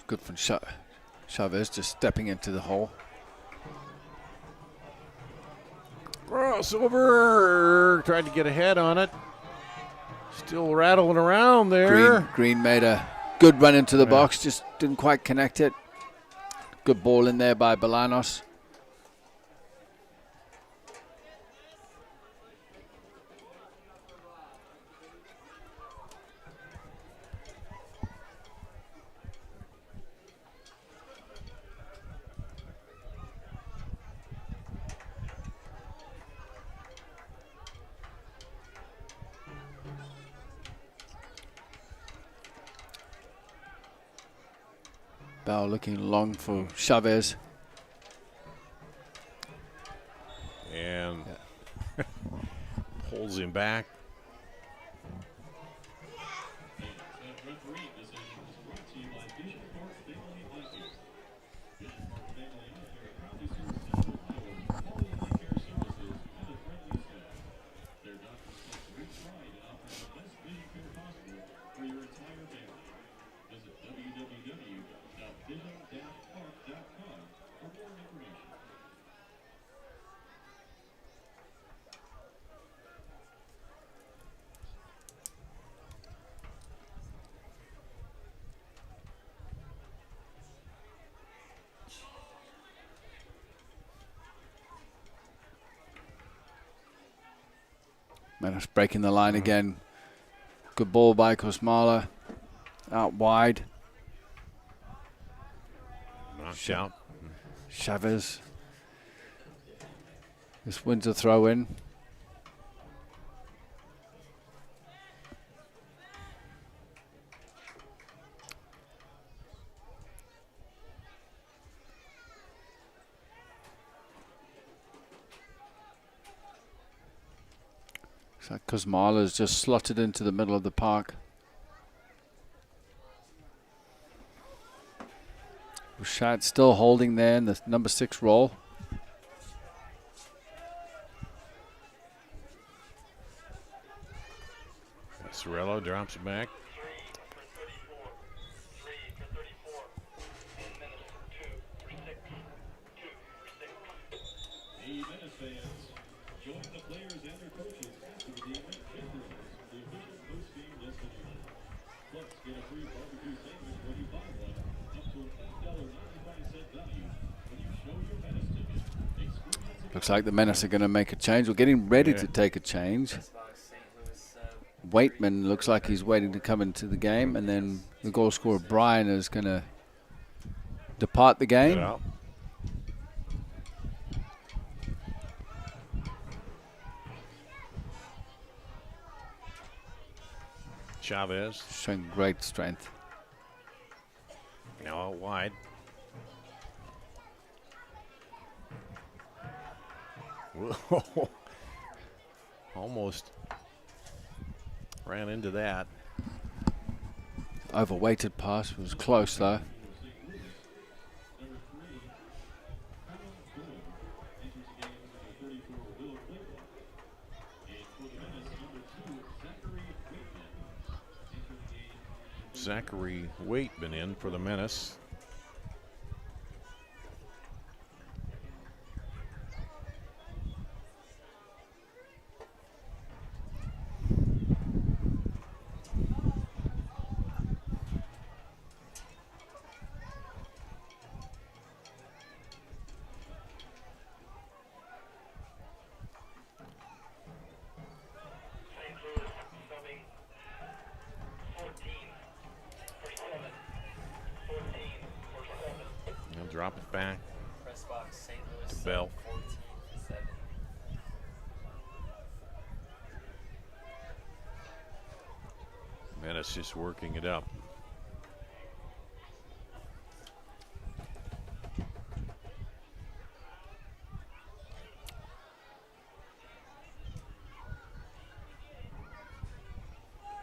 Good from Chavez just stepping into the hole. Crossover, tried to get ahead on it. Still rattling around there. Green made a good run into the box, just didn't quite connect it. Good ball in there by Bolanos. Bell looking long for Chavez. And pulls him back. That referee decision was brought to you by Vision Park Family Eye Care. Vision Park Family Eye Care proudly serves Central Iowa with quality eye care services and a friendly staff. Their doctors take great pride in offering the best vision care possible for your entire family. Visit www.vision-park.com for more information. Menace breaking the line again. Good ball by Kosmala. Out wide. Knocked out. Chavez. This wins a throw in. Looks like Kosmala's just slotted into the middle of the park. Bouchard still holding there in the number 6 role. Sorello drops it back. 3 for 34, 3 for 34, and Menace 2 for 6, 2 for 6. Hey, Menace fans, join the players and their coaches after the event at Menace, the official post-game destination. Plus, get a free barbecue sandwich when you buy one, up to an $8.95 value when you show your Menace ticket. Experience Looks like the Menace are going to make a change. We're getting ready to take a change. Waitman looks like he's waiting to come into the game, and then the goal scorer Brian is going to depart the game. Get out. Chavez. Showing great strength. Now out wide. Whoa. Almost ran into that. Overweighted pass was close though. Zachary Waitman in for the Menace. St. Louis subbing 14 drop it back Press box, St. Louis. to Bell. 14-7. Menace just working it up.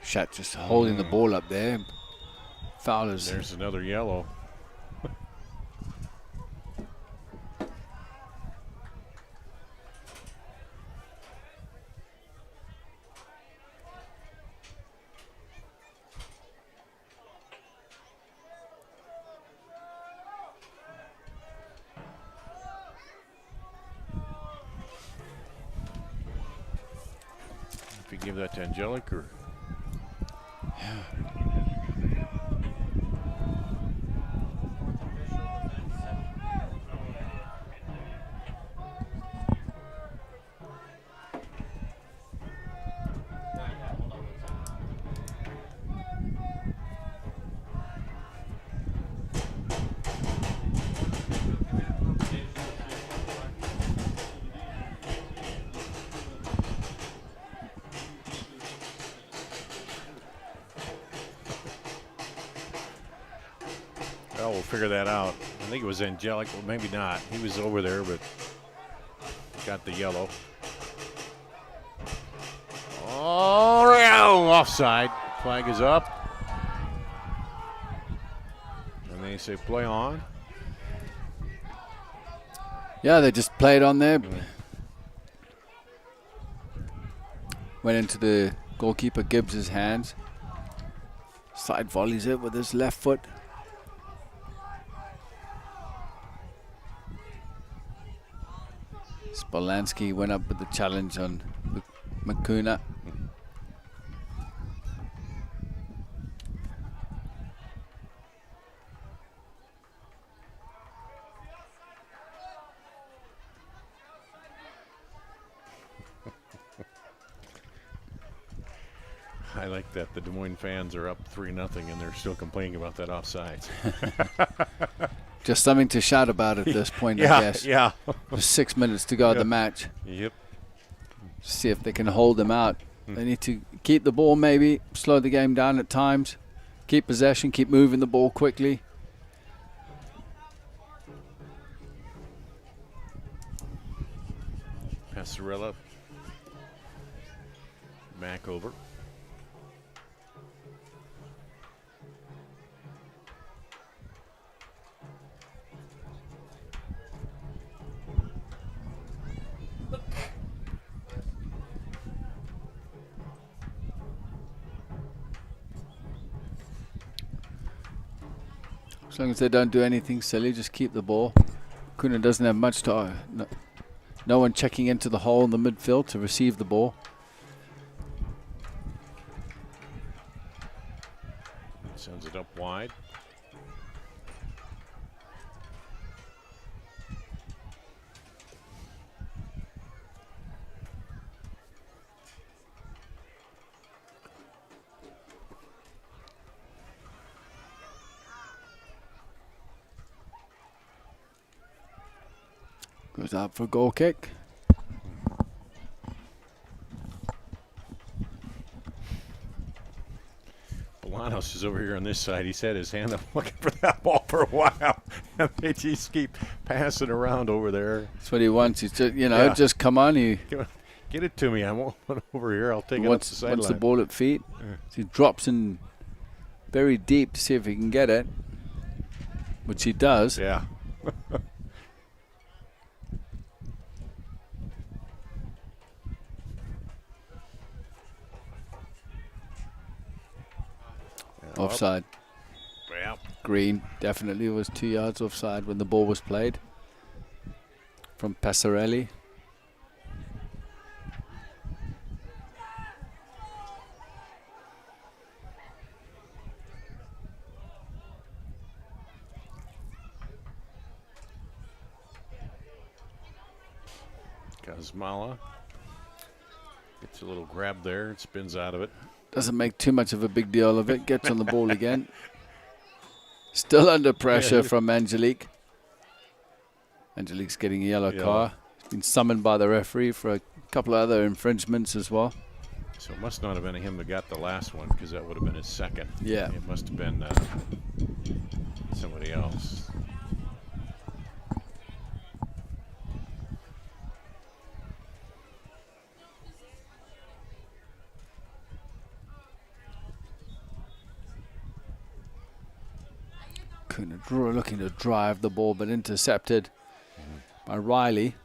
Shat just holding the ball up there. Fowlers. There's another yellow. If you give that to Angelic or well, we'll figure that out. I think it was Angelic, well, maybe not. He was over there, but got the yellow. Oh, yeah, offside. Flag is up. And they say play on. Yeah, they just played on there. Went into the goalkeeper Gibbs' hands. Side volleys it with his left foot. Spolansky went up with the challenge on Makuna. I like that the Des Moines fans are up 3-0 and they're still complaining about that offsides. Just something to shout about at this point, Yeah, I guess. yeah. With 6 minutes to go in the match. Yep. See if they can hold them out. They need to keep the ball, maybe slow the game down at times. Keep possession, keep moving the ball quickly. Passarella back over. As long as they don't do anything silly, just keep the ball. Kuna doesn't have much to... No one checking into the hole in the midfield to receive the ball. Sends it up wide. Goes out for a goal kick. Bolanos is over here on this side. He's had his hand up looking for that ball for a while. And they just keep passing around over there. That's what he wants. He's just, just come on. He Get it to me. I won't put it over here. I'll take it up the sideline. wants the ball at feet. He drops in very deep to see if he can get it, which he does. Yeah. Offside. Yeah. Green definitely was 2 yards offside when the ball was played from Passarelli. Kazmala gets a little grab there and spins out of it. Doesn't make too much of a big deal of it. Gets on the ball again. Still under pressure from Angelique. Angelique's getting a yellow Yeah. card. He's been summoned by the referee for a couple of other infringements as well. So it must not have been him that got the last one, because that would have been his second. Yeah. It must have been somebody else. Looking to drive the ball, but intercepted by Riley.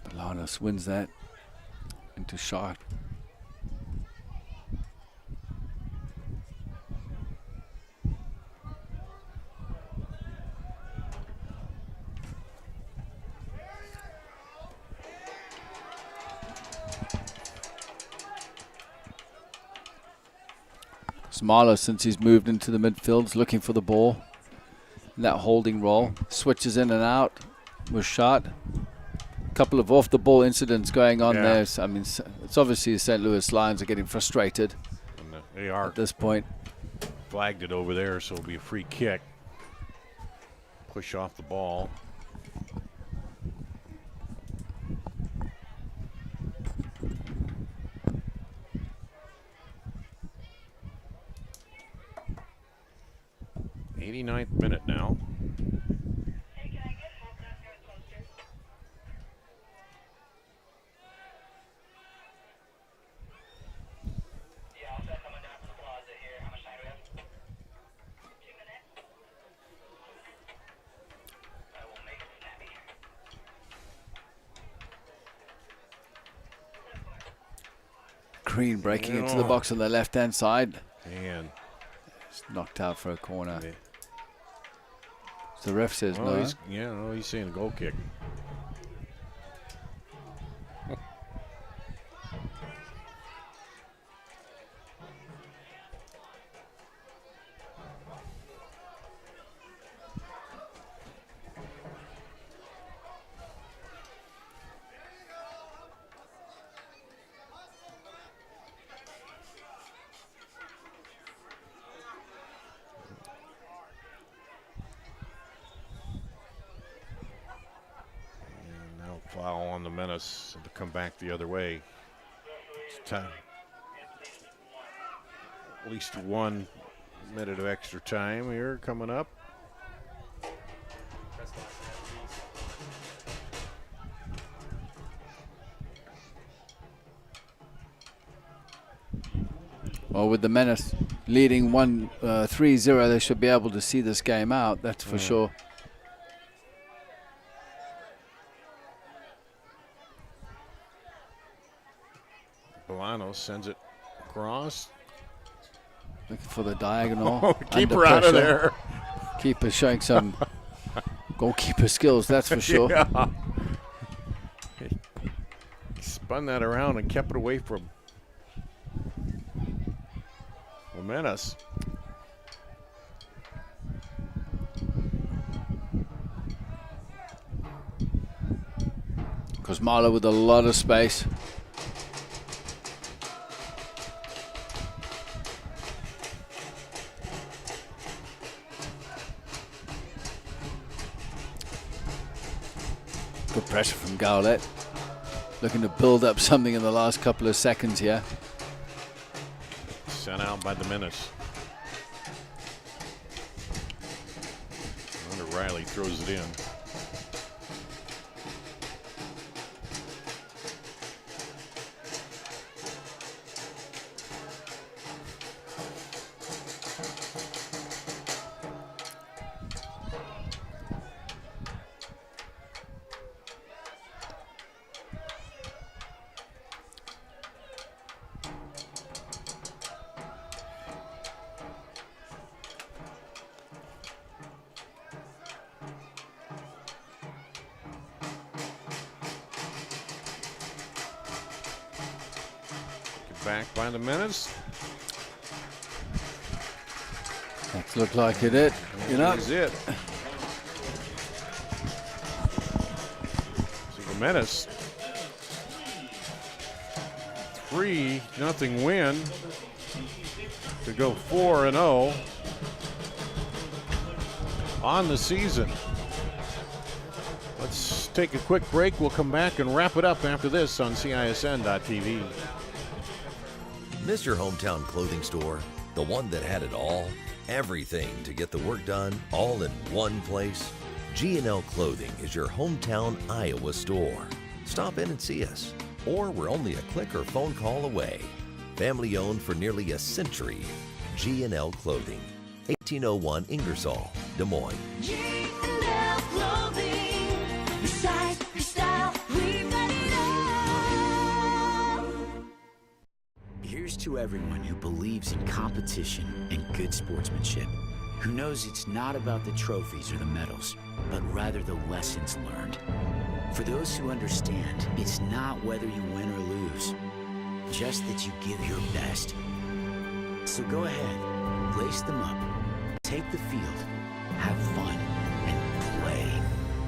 Bolanos wins that into shot. Marlowe, since he's moved into the midfield, is looking for the ball. In that holding role, switches in and out with shot. A couple of off the ball incidents going on there. So, I mean, it's obviously the St. Louis Lions are getting frustrated And they are at this point. flagged it over there, so it'll be a free kick. Push off the ball. '89th minute now. Hey, can I get half an hour closer? Yeah, I'll start coming down to the plaza here. How much time do we have? 2 minutes. I will make it snappy. Green breaking into the box on the left-hand side. And It's knocked out for a corner. So the ref says no. He's saying a goal kick. Foul on the Menace to come back the other way. It's time. At least 1 minute of extra time here coming up. Well, with the Menace leading 3-0, they should be able to see this game out, that's for sure. Bolanos sends it across. Looking for the diagonal. Keep under her out of pressure. there. Keeper showing some goalkeeper skills, that's for sure. Yeah. He spun that around and kept it away from Menace. Kosmala with a lot of space. Good pressure from Gowlett. Looking to build up something in the last couple of seconds here. Sent out by the Menace. I wonder Riley throws it in. Back by the Menace. That looked like it, you know. That is it. Menace. 3-0 win to go 4-0 on the season. Let's take a quick break. We'll come back and wrap it up after this on CISN.TV. Miss your hometown clothing store, the one that had it all? Everything to get the work done, all in one place? G&L Clothing is your hometown Iowa store. Stop in and see us, or we're only a click or phone call away. Family owned for nearly a century. G&L Clothing, 1801 Ingersoll, Des Moines. G&L Clothing. Your size, your style, we've got it all. Here's to everyone who believes in competition and good sportsmanship, who knows it's not about the trophies or the medals, but rather the lessons learned. For those who understand, it's not whether you win or lose, just that you give your best. So go ahead, lace them up, take the field, have fun, and play.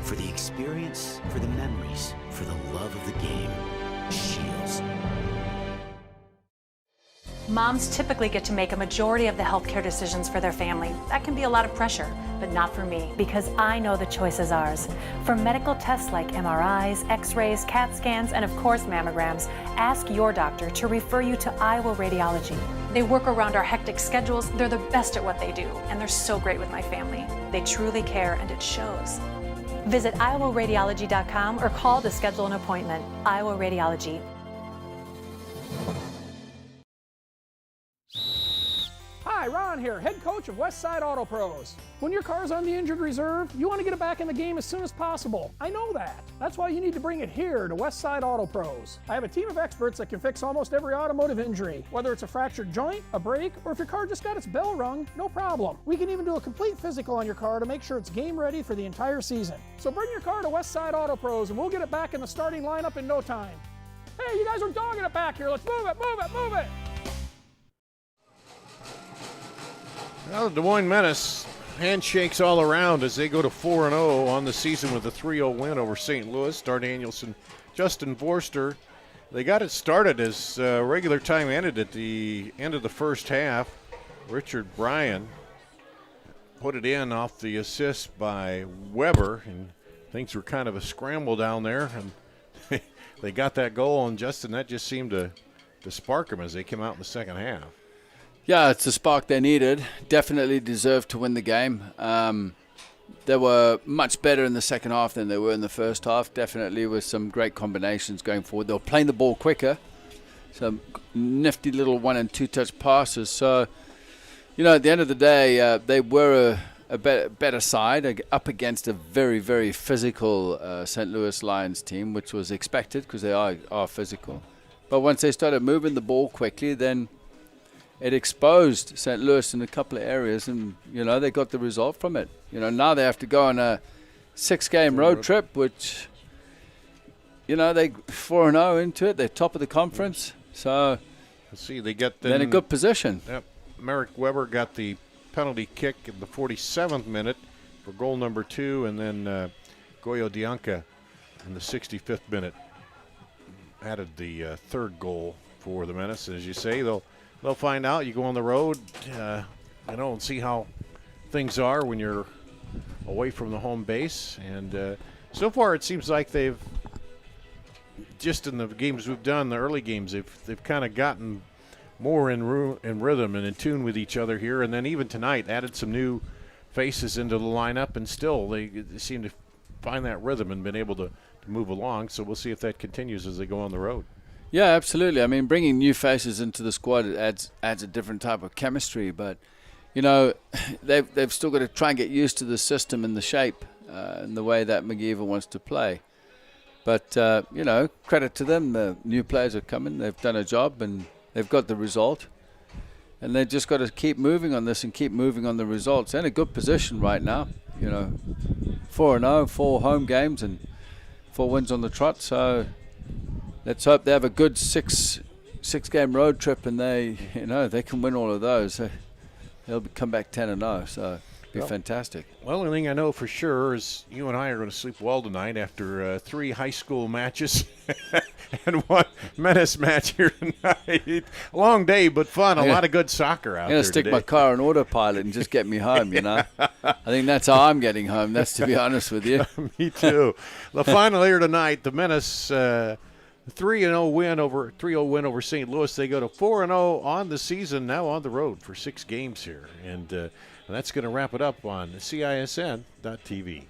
For the experience, for the memories, for the love of the game. Shields. Moms typically get to make a majority of the healthcare decisions for their family. That can be a lot of pressure, but not for me, because I know the choice is ours. For medical tests like MRIs, X-rays, CAT scans, and of course mammograms, ask your doctor to refer you to Iowa Radiology. They work around our hectic schedules, they're the best at what they do, and they're so great with my family. They truly care, and it shows. Visit iowaradiology.com or call to schedule an appointment. Iowa Radiology. Hi, Ron here, head coach of Westside Auto Pros. When your car's on the injured reserve, you want to get it back in the game as soon as possible. I know that. That's why you need to bring it here to Westside Auto Pros. I have a team of experts that can fix almost every automotive injury. Whether it's a fractured joint, a brake, or if your car just got its bell rung, no problem. We can even do a complete physical on your car to make sure it's game ready for the entire season. So bring your car to Westside Auto Pros and we'll get it back in the starting lineup in no time. Hey, you guys are dogging it back here. Let's move it, move it, move it. Well, the Des Moines Menace handshakes all around as they go to 4-0 on the season with a 3-0 win over St. Louis. Dar Danielson, Justin Forster. They got it started as regular time ended at the end of the first half. Richard Bryan put it in off the assist by Weber, and things were kind of a scramble down there. And they got that goal, and Justin, that just seemed to spark them as they came out in the second half. Yeah, it's the spark they needed. Definitely deserved to win the game. They were much better in the second half than they were in the first half. Definitely with some great combinations going forward. They were playing the ball quicker. Some nifty little 1- and 2-touch passes. So, you know, at the end of the day, they were a better side up against a very, very physical St. Louis Lions team, which was expected because they are physical. But once they started moving the ball quickly, then it exposed St. Louis in a couple of areas, and, you know, they got the result from it. You know, now they have to go on a 6-game road trip, which, you know, they 4-0 into it. They're top of the conference. So, let's see, they get they're in a good position. Yep. Merrick Weber got the penalty kick in the 47th minute for goal number 2, and then Goyo Dianca in the 65th minute added the third goal for the Menace. As you say, they'll find out. You go on the road, and see how things are when you're away from the home base. And so far, it seems like they've just in the games we've done, the early games, they've kind of gotten more in rhythm and in tune with each other here. And then even tonight, added some new faces into the lineup, and still they seem to find that rhythm and been able to move along. So we'll see if that continues as they go on the road. Yeah, absolutely. I mean, bringing new faces into the squad adds a different type of chemistry. But, you know, they've still got to try and get used to the system and the shape and the way that McGeever wants to play. But, you know, credit to them. The new players are coming. They've done a job and they've got the result. And they've just got to keep moving on this and keep moving on the results. They're in a good position right now. You know, 4-0, 4 home games and 4 wins on the trot. So let's hope they have a good six-game road trip, and they can win all of those. They'll come back 10-0. So Be fantastic. Well, the only thing I know for sure is you and I are going to sleep well tonight after 3 high school matches and 1 Menace match here tonight. Long day, but fun. A lot of good soccer out I'm there going to stick today. my car on autopilot and just get me home, you know. I think that's how I'm getting home. That's to be honest with you. Me too. The final here tonight, the Menace 3-0 win over St. Louis. They go to 4-0 on the season, now on the road for 6 games here. And that's going to wrap it up on CISN.TV.